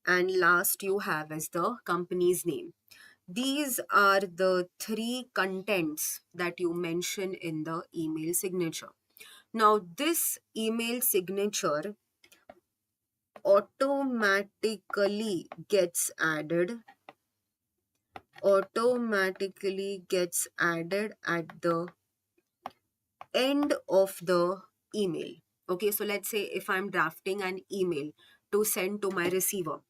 and last you have is the company's name. These are the three contents that you mention in the email signature. Now, this email signature automatically gets added at the end of the email. Okay, so let's say if I'm drafting an email to send to my receiver,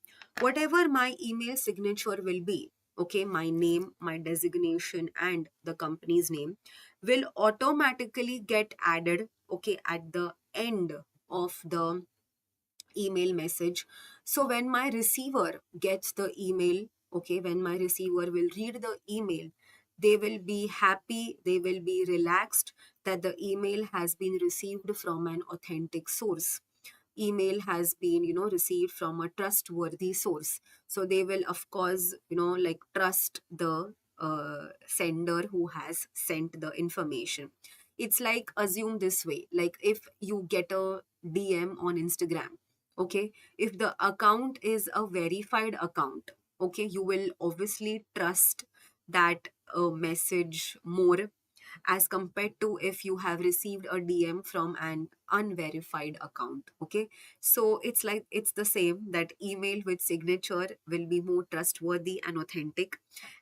whatever my email signature will be, okay, my name, my designation, and the company's name will automatically get added, okay, at the end of the email message. So when my receiver gets the email, okay, when my receiver will read the email, they will be happy, they will be relaxed that the email has been received from an authentic source. Email has been, received from a trustworthy source. So they will, of course, like trust the sender who has sent the information. It's like, assume this way, like if you get a DM on Instagram, okay, if the account is a verified account, okay, you will obviously trust that message more as compared to if you have received a DM from an unverified account. Okay, so it's like, it's the same, that email with signature will be more trustworthy and authentic,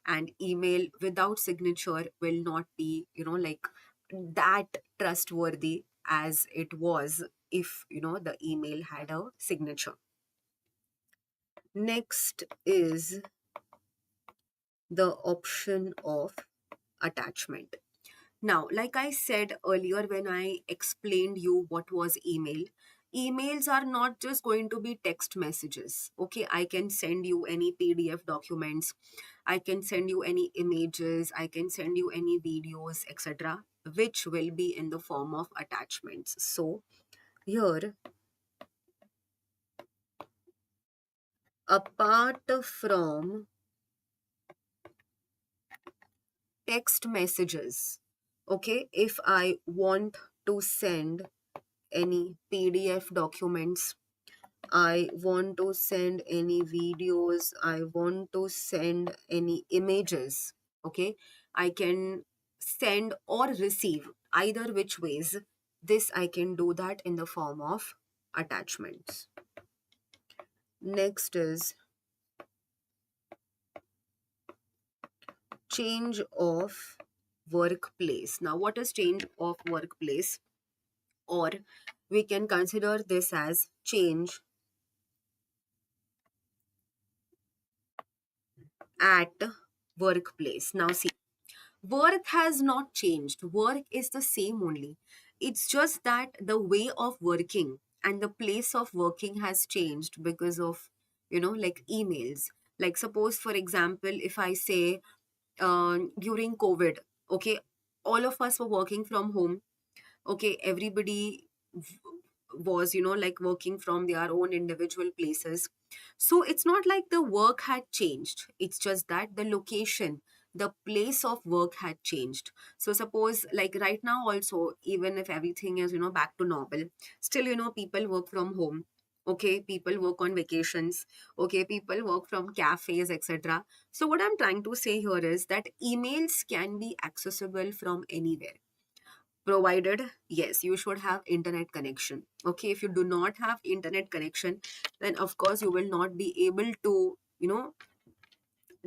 and email without signature will not be, like that trustworthy as it was if, the email had a signature. Next is the option of attachment. Now, like I said earlier when I explained you what was email, emails are not just going to be text messages. Okay, I can send you any PDF documents, I can send you any images, I can send you any videos, etc., which will be in the form of attachments. So, here, apart from text messages, okay, if I want to send any PDF documents, I want to send any videos, I want to send any images, okay, I can send or receive either which ways. This I can do that in the form of attachments. Next is change of workplace. Now, what is change of workplace? Or we can consider this as change at workplace. Now, see, work has not changed. Work is the same only. It's just that the way of working and the place of working has changed because of, like emails. Like, suppose, for example, if I say during COVID, okay, all of us were working from home. Okay, everybody was, like working from their own individual places. So it's not like the work had changed, it's just that the location, the place of work had changed. So suppose, like right now also, even if everything is, back to normal, still, people work from home. Okay, people work on vacations. Okay, people work from cafes, etc. So what I'm trying to say here is that emails can be accessible from anywhere, provided, yes, you should have internet connection. Okay, if you do not have internet connection, then of course you will not be able to,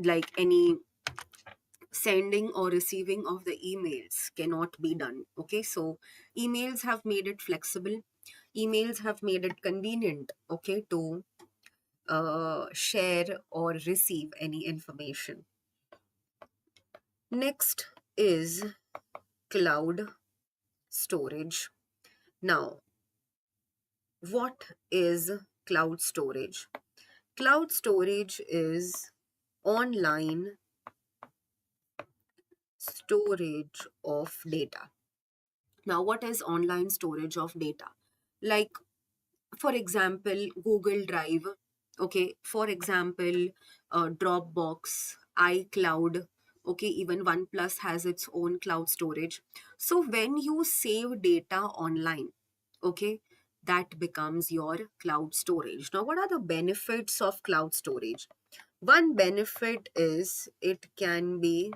like any sending or receiving of the emails cannot be done. Okay, so emails have made it flexible, emails have made it convenient, okay, to share or receive any information. Next is cloud storage. Now, what is cloud storage? Cloud storage is online storage of data. Now, what is online storage of data? Like, for example, Google Drive, okay, for example, Dropbox, iCloud, okay, even OnePlus has its own cloud storage. So when you save data online, okay, that becomes your cloud storage. Now, what are the benefits of cloud storage? One benefit is it can be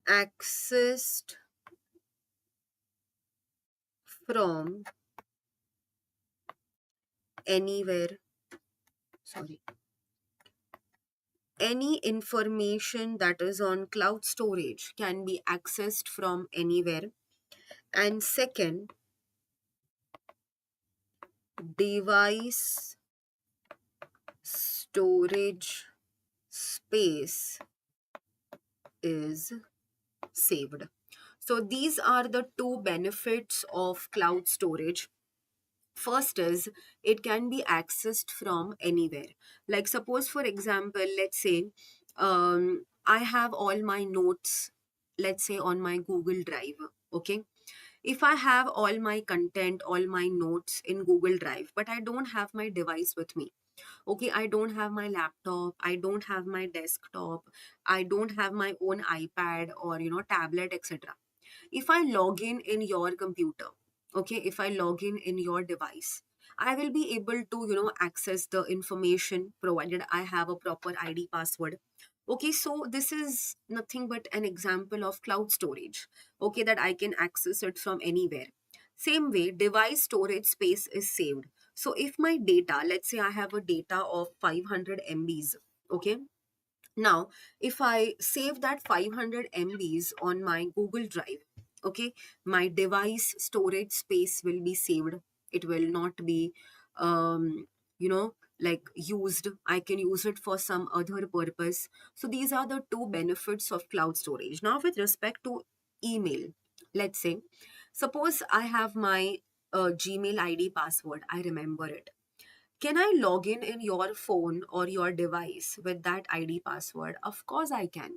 accessed from anywhere. Sorry, any information that is on cloud storage can be accessed from anywhere. And second, device storage space is saved. So these are the two benefits of cloud storage. First is it can be accessed from anywhere. Like, suppose, for example, let's say I have all my notes, let's say, on my Google Drive. Okay. If I have all my content, all my notes in Google Drive, but I don't have my device with me. Okay, I don't have my laptop, I don't have my desktop, I don't have my own iPad or tablet, etc. If I log in your computer, okay, if I log in your device, I will be able to access the information provided I have a proper ID password. Okay, so this is nothing but an example of cloud storage, okay, that I can access it from anywhere. Same way, device storage space is saved. So if my data, let's say I have a data of 500 MBs, okay, now, if I save that 500 MBs on my Google Drive, okay, my device storage space will be saved. It will not be, like used. I can use it for some other purpose. So these are the two benefits of cloud storage. Now, with respect to email, let's say, suppose I have my Gmail ID password. I remember it. Can I log in your phone or your device with that ID password? Of course I can.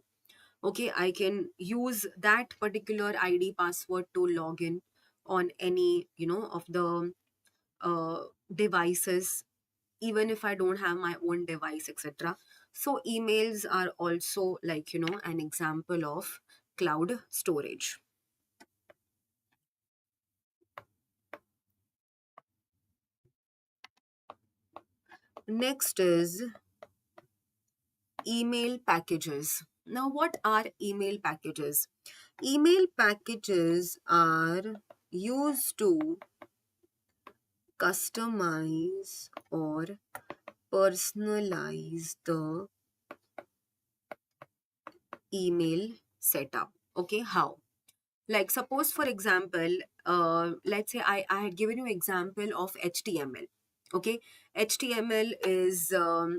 Okay, I can use that particular ID password to log in on any, of the devices, even if I don't have my own device, etc. So emails are also like, an example of cloud storage. Next is email packages. Now, what are email packages? Email packages are used to customize or personalize the email setup. Okay, how? Like, suppose, for example, let's say I had given you example of HTML. Okay, HTML is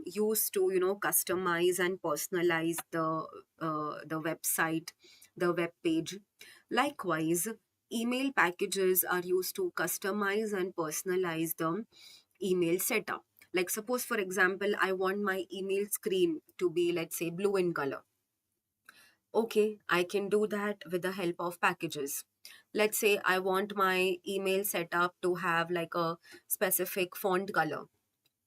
used to customize and personalize the website, the web page. Likewise, email packages are used to customize and personalize the email setup. Like, suppose, for example, I want my email screen to be, let's say, blue in color. Okay, I can do that with the help of packages. Let's say I want my email setup to have like a specific font color,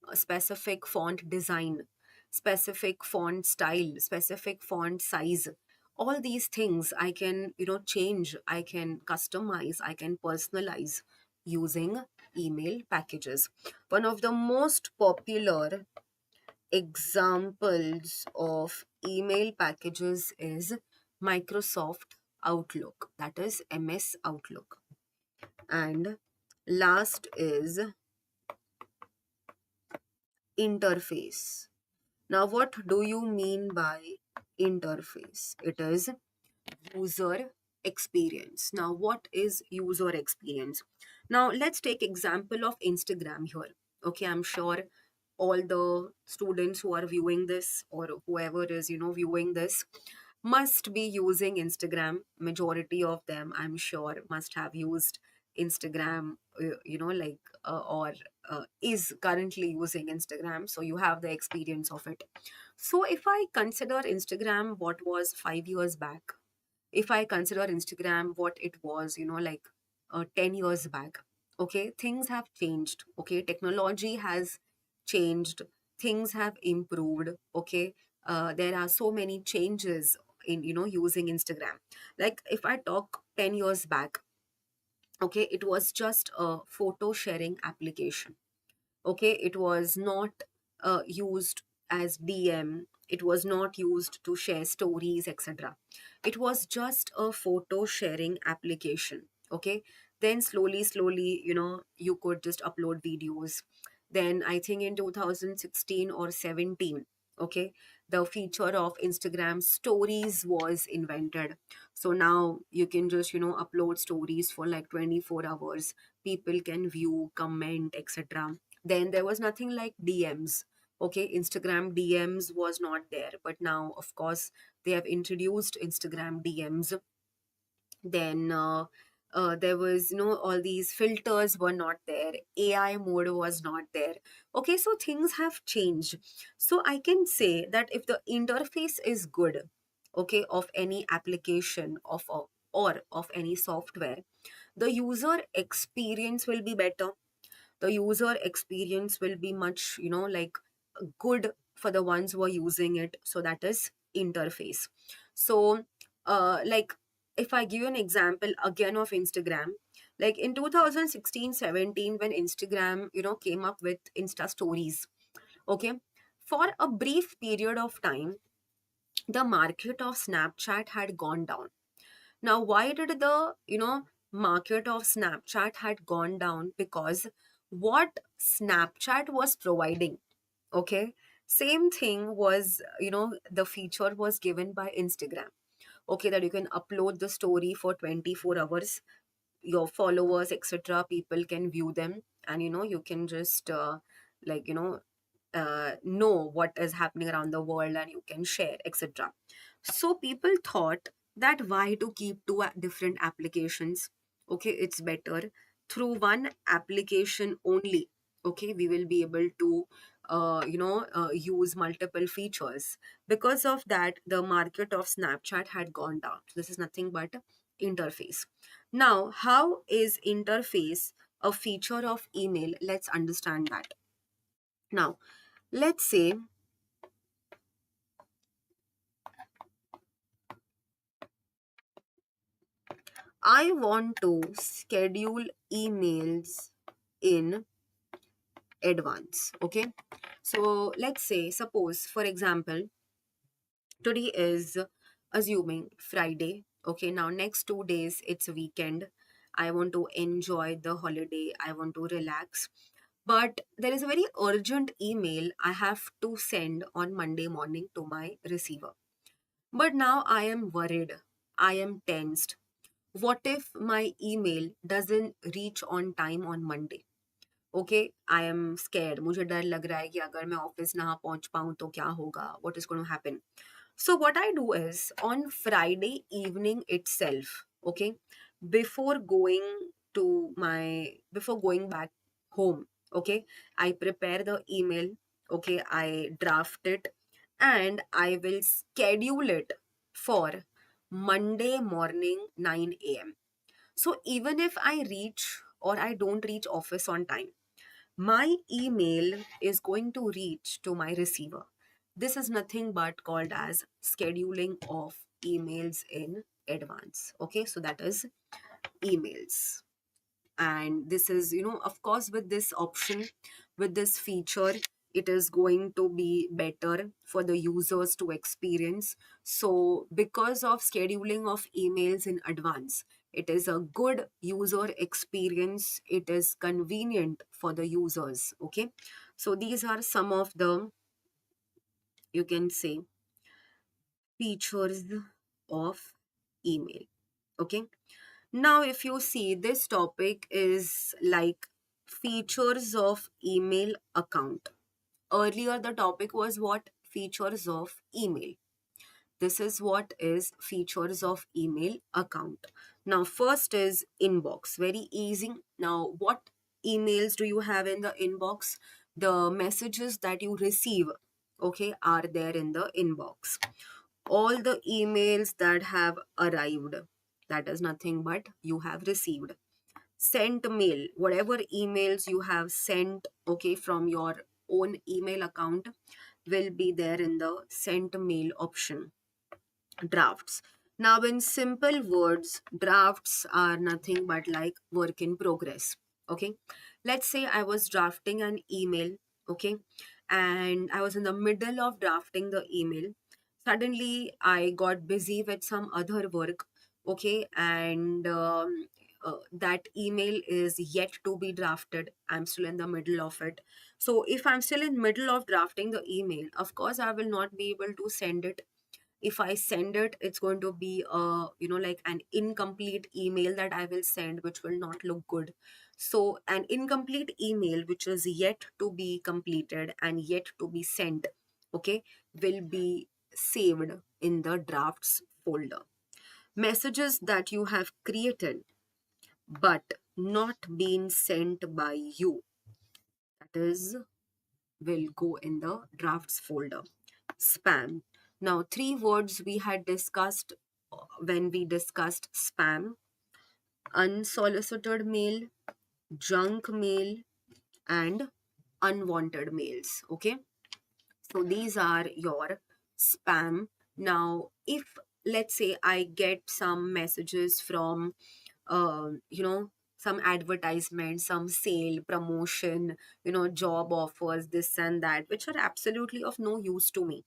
a specific font design, specific font style, specific font size. All these things I can, change, I can customize, I can personalize using email packages. One of the most popular examples of email packages is Microsoft Outlook, that is MS Outlook. And last is interface. Now, what do you mean by interface? It is user experience. Now, what is user experience? Now, let's take example of Instagram here. Okay, I'm sure all the students who are viewing this or whoever is viewing this must be using Instagram. Majority of them, I'm sure, must have used Instagram, like or is currently using Instagram, so you have the experience of it. So if I consider Instagram what was 5 years back, if I consider Instagram what it was, 10 years back, okay, things have changed. Okay, technology has changed, things have improved. Okay, there are so many changes in, using Instagram. Like if I talk 10 years back, okay, it was just a photo sharing application. Okay, it was not used as DM, it was not used to share stories, etc. It was just a photo sharing application. Okay, then slowly, you could just upload videos. Then I think in 2016 or 17, okay, the feature of Instagram stories was invented. So now you can just, upload stories for like 24 hours, people can view, comment, etc. Then there was nothing like DMs. Okay, Instagram DMs was not there, but now, of course, they have introduced Instagram DMs. Then there was, all these filters were not there, AI mode was not there. Okay, so things have changed. So I can say that if the interface is good, okay, of any application or of any software, the user experience will be better, the user experience will be much, good for the ones who are using it. So that is interface. So like if I give you an example again of Instagram, like in 2016-17, when Instagram, came up with Insta stories, okay, for a brief period of time, the market of Snapchat had gone down. Now, why did the, market of Snapchat had gone down? Because what Snapchat was providing, okay, same thing was, the feature was given by Instagram. Okay, that you can upload the story for 24 hours, your followers, etc., people can view them, and you can just like, know what is happening around the world, and you can share, etc. So people thought that why to keep two different applications? Okay, it's better through one application only. Okay, we will be able to use multiple features. Because of that, the market of Snapchat had gone down. So this is nothing but interface. Now, how is interface a feature of email? Let's understand that. Now, let's say I want to schedule emails in advance. Okay. So let's say, suppose, for example, today is assuming Friday. Okay. Now, next 2 days, it's a weekend. I want to enjoy the holiday. I want to relax. But there is a very urgent email I have to send on Monday morning to my receiver. But now I am worried. I am tensed. What if my email doesn't reach on time on Monday? Okay, I am scared, मुझे डर लग रहा है कि अगर मैं office ना पहुंच पाऊं तो क्या होगा, what is going to happen. So what I do is on Friday evening itself, okay, before going to my before going back home, okay, I prepare the email, okay, I draft it, and I will schedule it for Monday morning 9 a.m. So even if I reach or I don't reach office on time, my email is going to reach to my receiver. This is nothing but called as scheduling of emails in advance. Okay, so that is emails. And this is, of course, with this option, with this feature, it is going to be better for the users to experience. So because of scheduling of emails in advance, it is a good user experience, it is convenient for the users. Okay, so these are some of the, you can say, features of email. Okay, now, if you see, this topic is like features of email account. Earlier, the topic was what? Features of email. This is what is features of email account. Now, first is inbox. Very easy. Now, what emails do you have in the inbox? The messages that you receive, okay, are there in the inbox. All the emails that have arrived, that is nothing but you have received. Sent mail, whatever emails you have sent, okay, from your own email account will be there in the sent mail option. Drafts. Now, in simple words, drafts are nothing but like work in progress. Okay. Let's say I was drafting an email. Okay. And I was in the middle of drafting the email. Suddenly, I got busy with some other work. Okay. And that email is yet to be drafted. I'm still in the middle of it. So if I'm still in middle of drafting the email, of course, I will not be able to send it. If I send it, it's going to be like an incomplete email that I will send, which will not look good. So an incomplete email which is yet to be completed and yet to be sent, okay, will be saved in the drafts folder. Messages that you have created but not been sent by you, that is, will go in the drafts folder. Spam. Now, three words we had discussed when we discussed spam: unsolicited mail, junk mail, and unwanted mails. Okay, so these are your spam. Now, if let's say I get some messages from, some advertisement, some sale, promotion, job offers, this and that, which are absolutely of no use to me.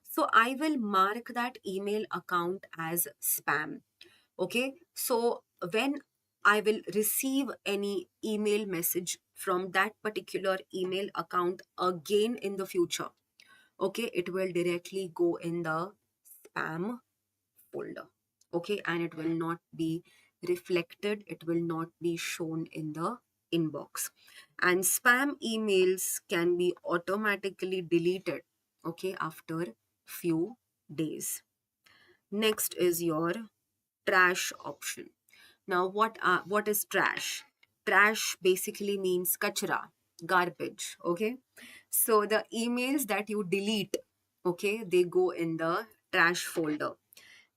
So I will mark that email account as spam. Okay. So when I will receive any email message from that particular email account again in the future, okay, it will directly go in the spam folder. Okay. And it will not be reflected, it will not be shown in the inbox. And spam emails can be automatically deleted, okay, after few days. Next is your trash option. Now, what is trash? Trash basically means kachra, garbage. Okay, so the emails that you delete, okay, they go in the trash folder.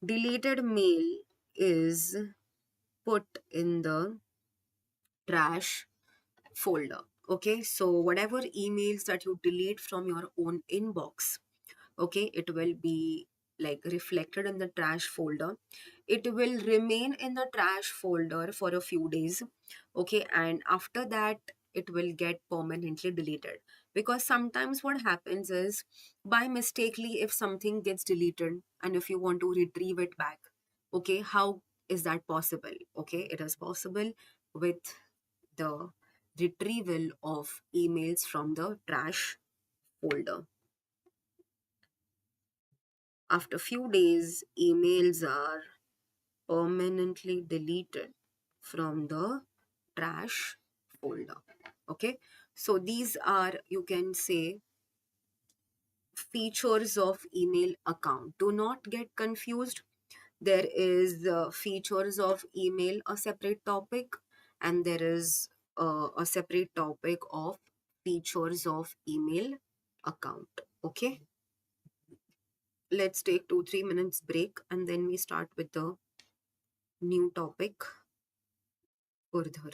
Deleted mail is put in the trash folder. Okay, so whatever emails that you delete from your own inbox, okay, it will be like reflected in the trash folder. It will remain in the trash folder for a few days, okay, and after that it will get permanently deleted. Because sometimes what happens is, by mistakenly, if something gets deleted and if you want to retrieve it back, okay, how is that possible? Okay, it is possible with the retrieval of emails from the trash folder. After few days, emails are permanently deleted from the trash folder. Okay, so these are, you can say, features of email account. Do not get confused. There is features of email, a separate topic, and there is a separate topic of features of email account. Okay, let's take 2-3 minutes break and then we start with the new topic further.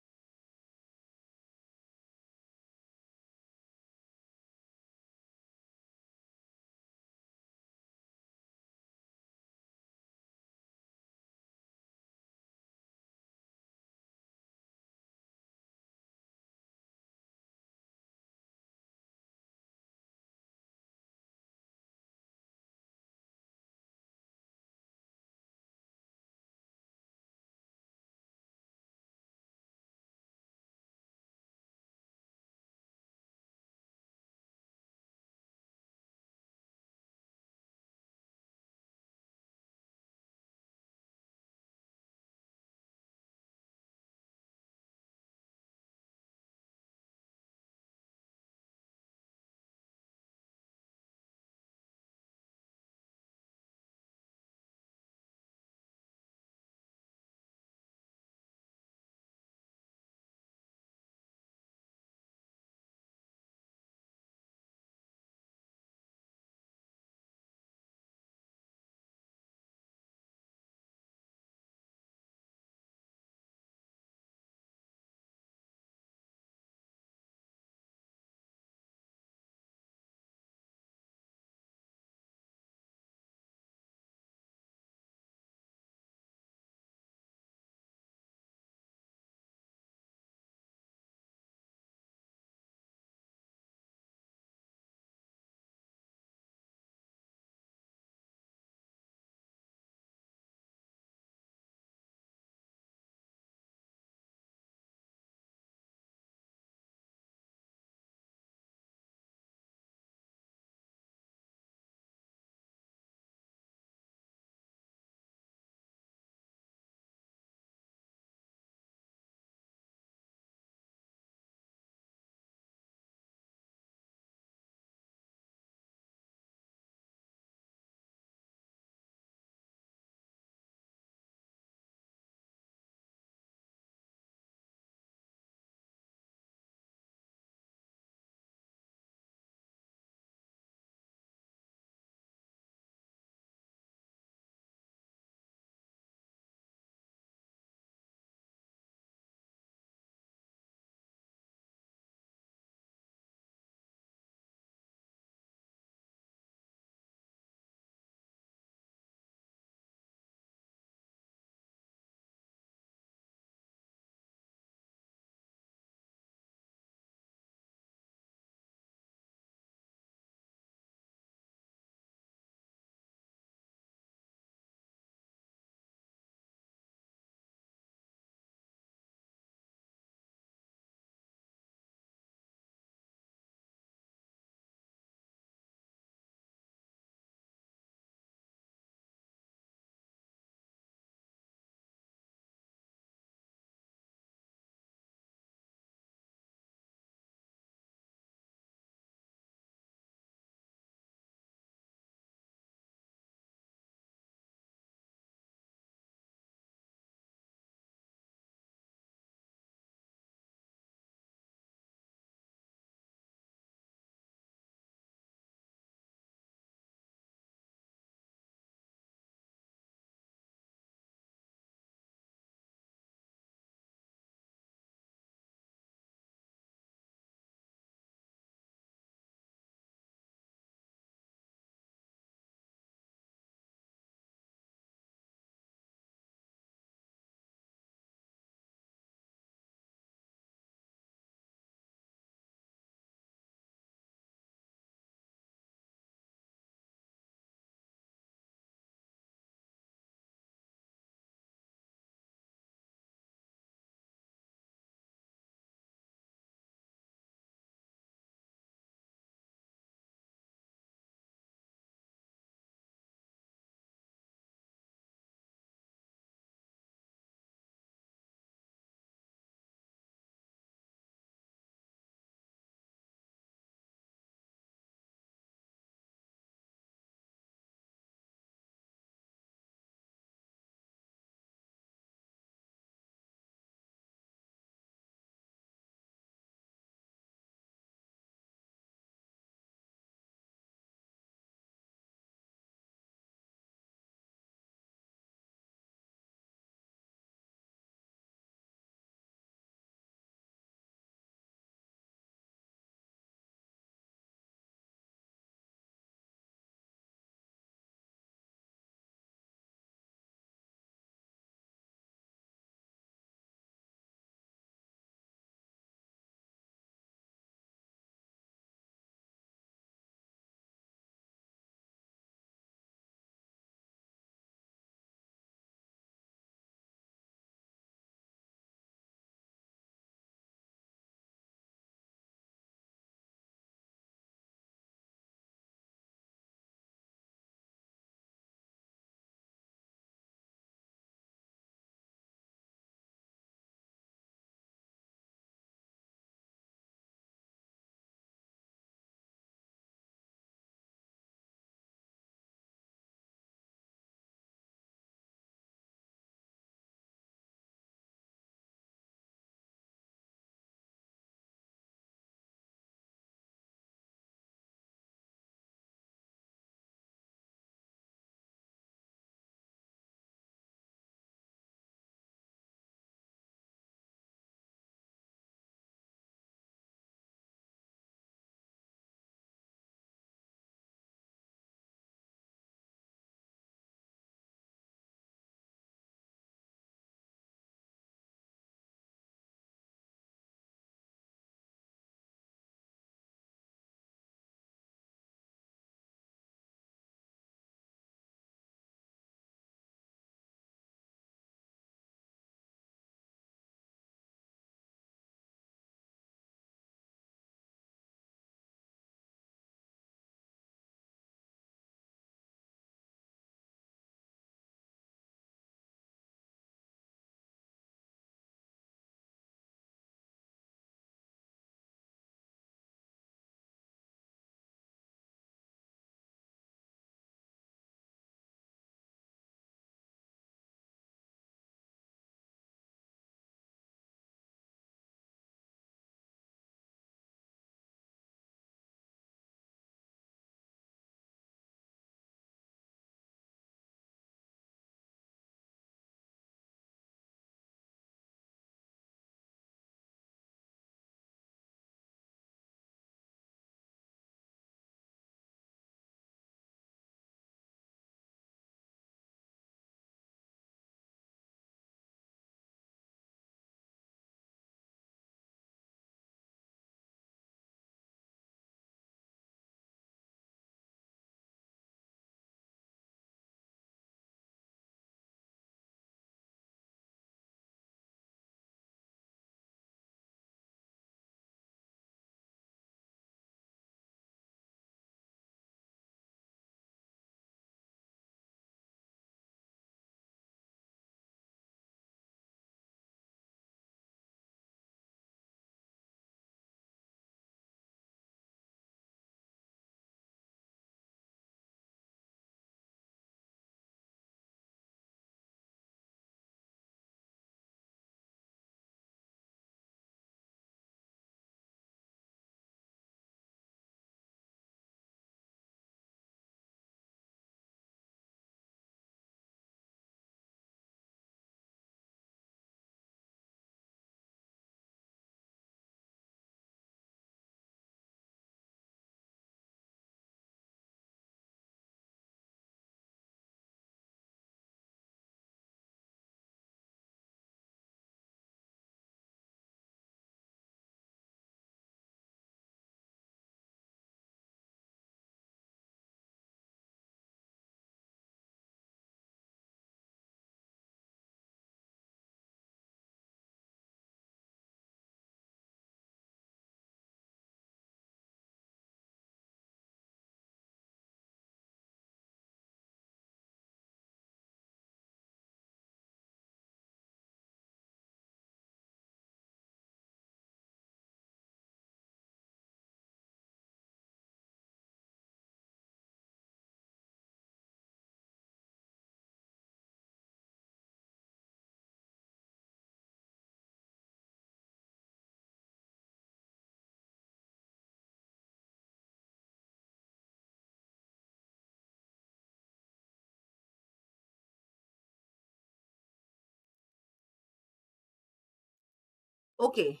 Okay,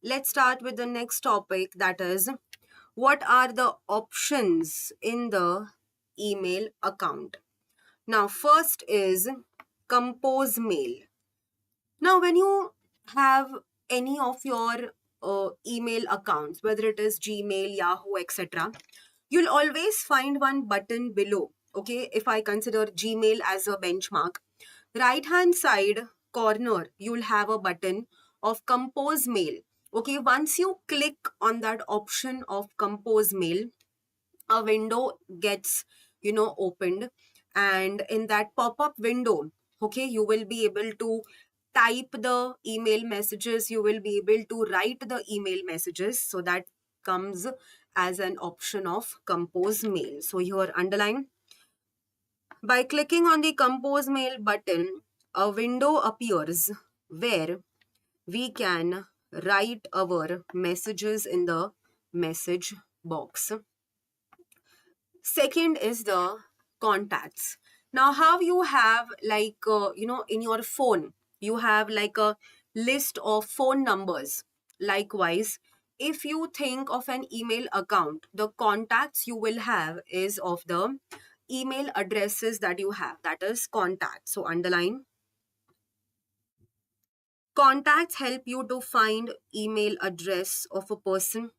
let's start with the next topic, that is, what are the options in the email account? Now, first is compose mail. Now, when you have any of your email accounts, whether it is Gmail, Yahoo, etc., you'll always find one button below. Okay, if I consider Gmail as a benchmark, right hand side corner, you'll have a button of compose mail. Okay, once you click on that option of compose mail, a window gets opened, and in that pop-up window, okay, you will be able to type the email messages, you will be able to write the email messages, so that comes as an option of compose mail. So here underline, by clicking on the compose mail button, a window appears where we can write our messages in the message box. Second is the contacts. Now, how you have like, in your phone, you have like a list of phone numbers. Likewise, if you think of an email account, the contacts you will have is of the email addresses that you have. That is contact. So, underline. Contacts help you to find email address of a person.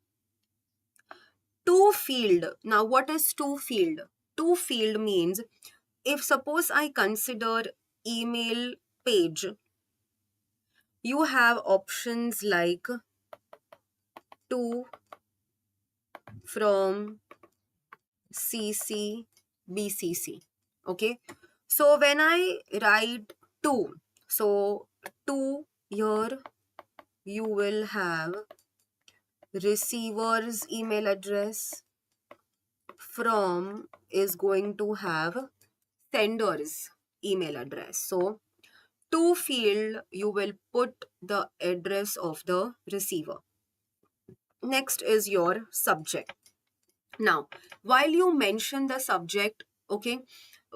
To field. Now, what is to field? To field means, if suppose I consider email page, you have options like to, from, CC, BCC. Okay. So when I write to, so to here you will have receiver's email address, from is going to have sender's email address. So to field, you will put the address of the receiver. Next is your subject. Now, while you mention the subject, okay,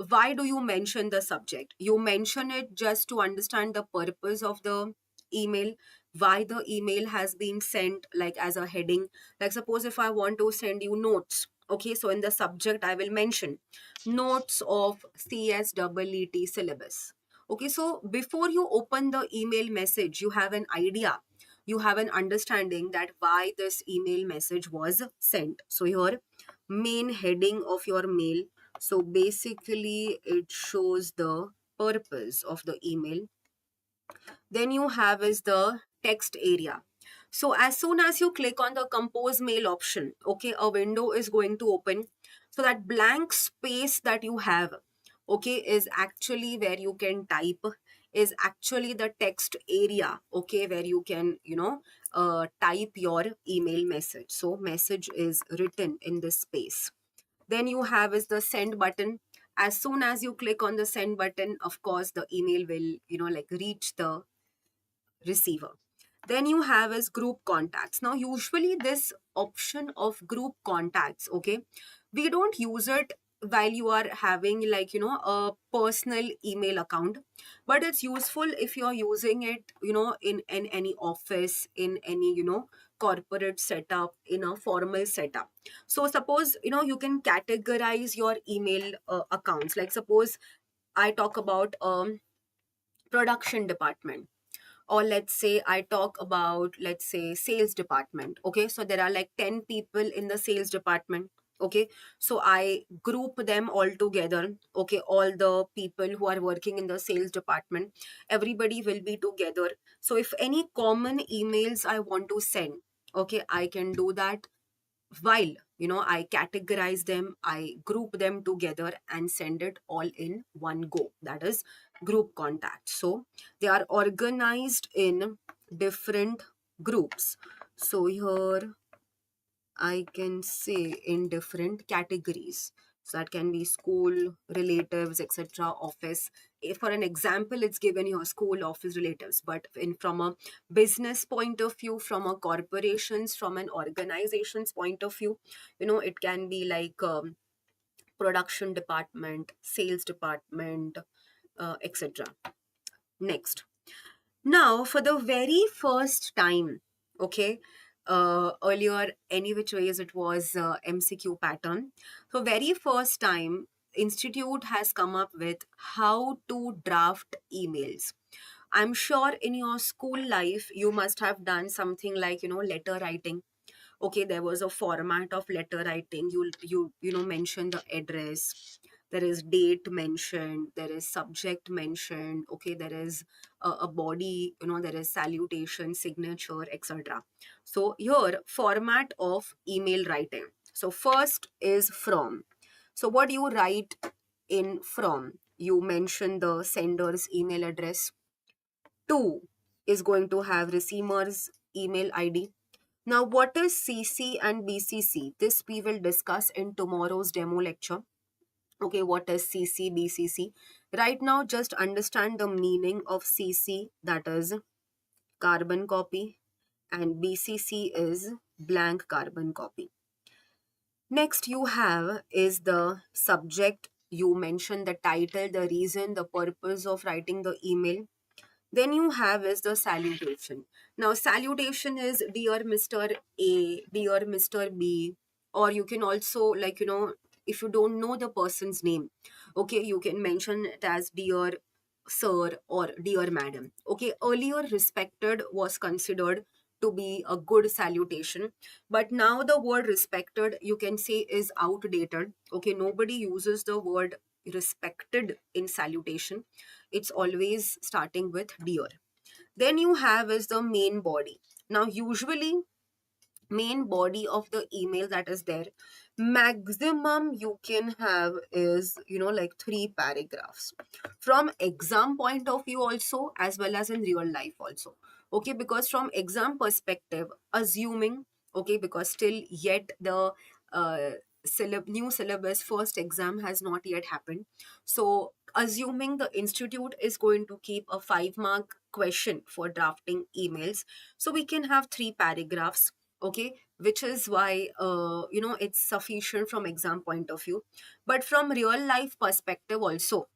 why do you mention the subject? You mention it just to understand the purpose of the email, why the email has been sent, like as a heading. Like, suppose if I want to send you notes, okay, so in the subject, I will mention notes of CSEET syllabus. Okay, so before you open the email message, you have an idea, you have an understanding that why this email message was sent. So here, main heading of your mail. So basically it shows the purpose of the email. Then you have is the text area. So as soon as you click on the compose mail option, okay, a window is going to open. So that blank space that you have, okay, is actually where you can type, is actually the text area, okay, where you can, type your email message. So message is written in this space. Then you have is the send button. As soon as you click on the send button, of course, the email will, like reach the receiver. Then you have is group contacts. Now, usually this option of group contacts, okay, we don't use it while you are having like, a personal email account, but it's useful if you're using it, in any office, in any, corporate setup, in a formal setup. So suppose, you can categorize your email accounts. Like suppose I talk about production department, or let's say I talk about, let's say, sales department. Okay, so there are like 10 people in the sales department. Okay, so I group them all together. Okay, all the people who are working in the sales department, everybody will be together. So if any common emails I want to send, okay, I can do that while, I categorize them, I group them together and send it all in one go. That is group contact. So they are organized in different groups. So here I can say in different categories. So that can be school, relatives, etc., office. If for an example, it's given here school, office, relatives. But in from a business point of view, from a corporations, from an organization's point of view, it can be like production department, sales department, etc. Next. Now, for the very first time, okay, earlier, any which ways, it was MCQ pattern. So, very first time, Institute has come up with how to draft emails. I'm sure in your school life, you must have done something like, letter writing. Okay, there was a format of letter writing. You mention the address, there is date mentioned, there is subject mentioned, okay, there is a body, there is salutation, signature, etc. So here, format of email writing. So first is from. So what you write in from, you mention the sender's email address. Two is going to have receiver's email ID. Now, what is CC and BCC? This we will discuss in tomorrow's demo lecture. Okay, what is CC, BCC? Right now, just understand the meaning of CC, that is carbon copy, and BCC is blank carbon copy. Next, you have is the subject. You mention the title, the reason, the purpose of writing the email. Then you have is the salutation. Now, salutation is dear Mr. A, dear Mr. B, or you can also, like, if you don't know the person's name, okay, you can mention it as dear sir or dear madam. Okay, earlier respected was considered to be a good salutation, but now the word respected, you can say, is outdated. Okay, nobody uses the word respected in salutation. It's always starting with dear. Then you have is the main body. Now, usually main body of the email that is there, maximum you can have is, like 3 paragraphs, from exam point of view also, as well as in real life also. Okay, because from exam perspective, assuming, okay, because still yet the uh, new syllabus first exam has not yet happened, so assuming the institute is going to keep a 5 mark question for drafting emails, so we can have 3 paragraphs. Okay, which is why it's sufficient from exam point of view. But from real life perspective also,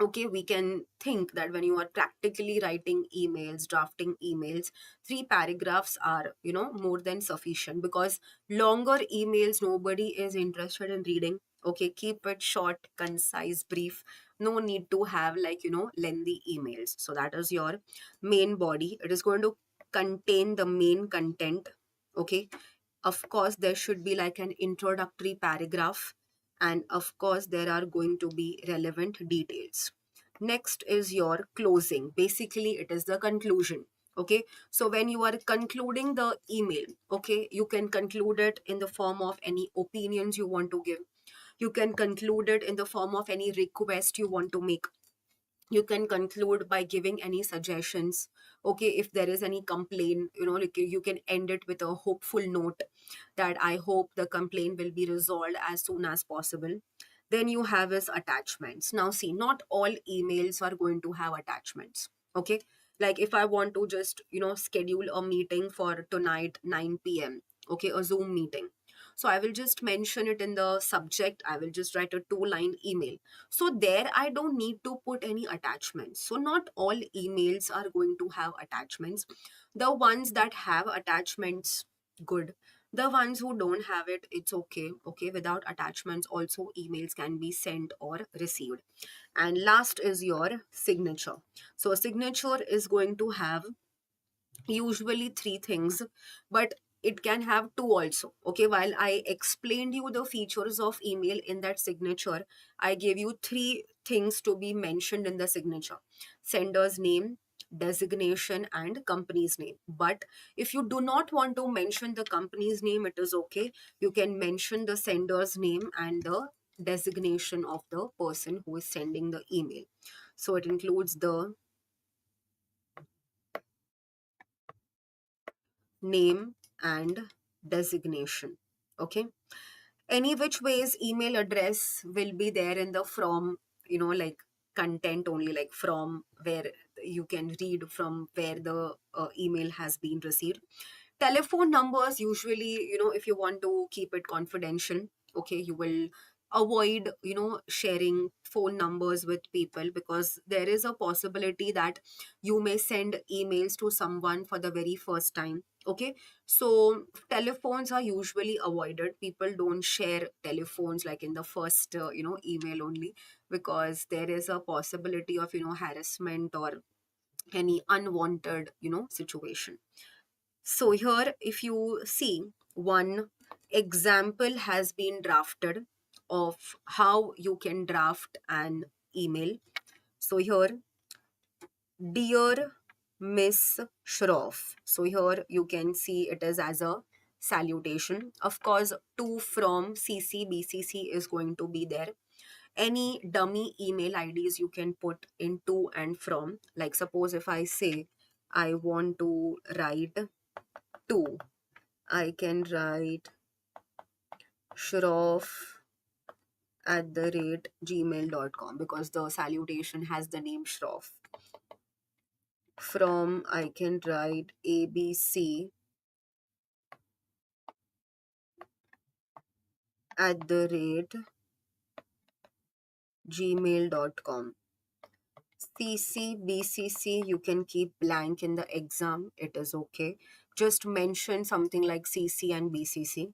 okay, we can think that when you are practically writing emails, drafting emails, 3 paragraphs are, more than sufficient, because longer emails nobody is interested in reading. Okay, keep it short, concise, brief. No need to have, like, lengthy emails. So that is your main body. It is going to contain the main content. Okay, of course there should be like an introductory paragraph, and of course there are going to be relevant details. Next is your closing. Basically, it is the conclusion. Okay, so when you are concluding the email, okay, you can conclude it in the form of any opinions you want to give. You can conclude it in the form of any request you want to make. You can conclude by giving any suggestions. Okay, if there is any complaint, like, you can end it with a hopeful note that I hope the complaint will be resolved as soon as possible. Then you have is attachments. Now, see, not all emails are going to have attachments. Okay, like if I want to just, schedule a meeting for tonight 9 p.m., okay, a Zoom meeting, so I will just mention it in the subject. I will just write a 2-line email. So there I don't need to put any attachments. So not all emails are going to have attachments. The ones that have attachments, good. The ones who don't have it, it's okay. Okay, without attachments also emails can be sent or received. And last is your signature. So a signature is going to have usually 3 things, but it can have 2 also. Okay, while I explained you the features of email in that signature, I gave you 3 things to be mentioned in the signature: sender's name, designation, and company's name. But if you do not want to mention the company's name, it is okay. You can mention the sender's name and the designation of the person who is sending the email. So it includes the name and designation. Okay, any which ways email address will be there in the from, like content only, like from where you can read from where the email has been received. Telephone numbers, usually, if you want to keep it confidential, okay, you will avoid, sharing phone numbers with people, because there is a possibility that you may send emails to someone for the very first time. Okay, so telephones are usually avoided. People don't share telephones like in the first email only, because there is a possibility of harassment or any unwanted situation. So here, if you see, one example has been drafted of how you can draft an email. So here, dear Miss Shroff. So here you can see it is as a salutation. Of course, to, from, CC, BCC is going to be there. Any dummy email IDs you can put in to and from. Like suppose if I say I want to write to, I can write shroff at the rate gmail.com, because the salutation has the name Shroff. From, I can write abc at the rate gmail.com. CC, BCC, you can keep blank in the exam, it is okay. Just mention something like CC and BCC.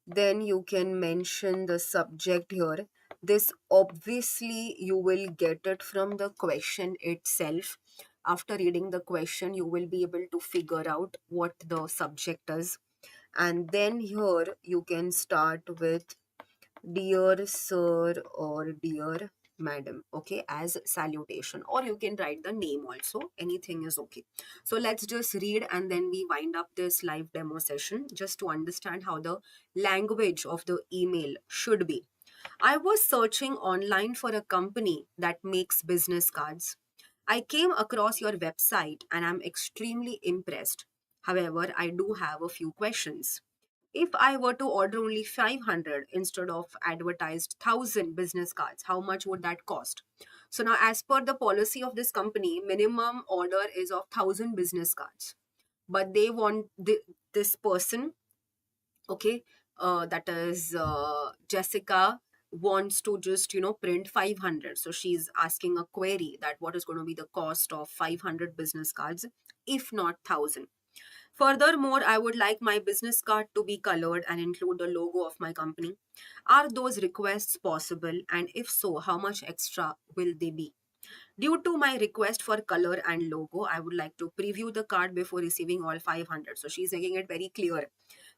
Then you can mention the subject here. This obviously you will get it from the question itself. After reading the question, you will be able to figure out what the subject is. And then here you can start with dear sir or dear madam, okay, as salutation, or you can write the name also, anything is okay. So let's just read and then we wind up this live demo session, just to understand how the language of the email should be. I was searching online for a company that makes business cards. I came across your website and I'm extremely impressed. However, I do have a few questions. If I were to order only 500 instead of advertised 1000 business cards, how much would that cost? So now, as per the policy of this company, minimum order is of 1000 business cards. But they want this person, okay, that is Jessica, wants to just, print 500. So she's asking a query that what is going to be the cost of 500 business cards, if not 1000. Furthermore, I would like my business card to be colored and include the logo of my company. Are those requests possible? And if so, how much extra will they be? Due to my request for color and logo, I would like to preview the card before receiving all 500. So she's making it very clear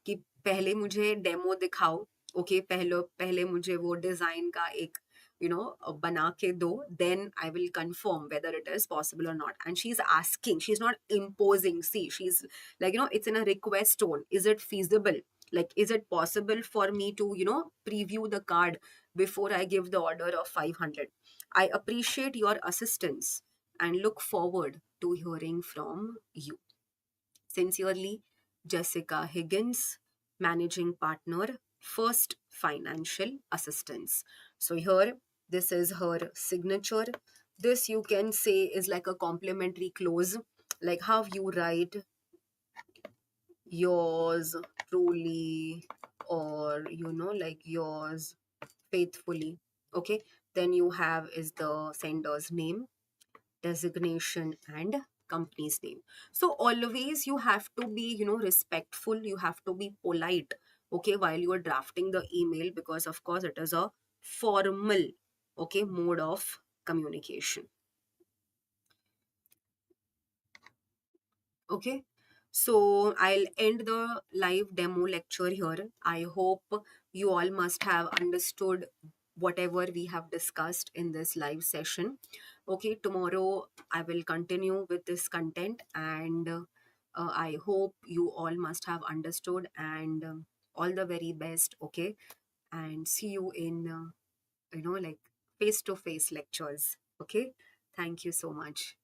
कि पहले मुझे demo दिखाओ, okay, पहले पहले मुझे वो design का एक बना के दो, then I will confirm whether it is possible or not. And she's asking, she's not imposing. See, she's like, it's in a request tone. Is it feasible? Like, is it possible for me to preview the card before I give the order of 500? I appreciate your assistance and look forward to hearing from you. Sincerely, Jessica Higgins, Managing Partner, First Financial Assistance. So here, this is her signature. This you can say is like a complimentary close, like how you write yours truly, or like yours faithfully. Okay, then you have is the sender's name, designation, and company's name. So always you have to be respectful, you have to be polite, okay, while you are drafting the email, because of course it is a formal, okay, mode of communication. Okay, so I'll end the live demo lecture here. I hope you all must have understood whatever we have discussed in this live session. Okay, tomorrow I will continue with this content, and I hope you all must have understood, and all the very best. Okay, and see you in like face to face lectures. Okay, thank you so much.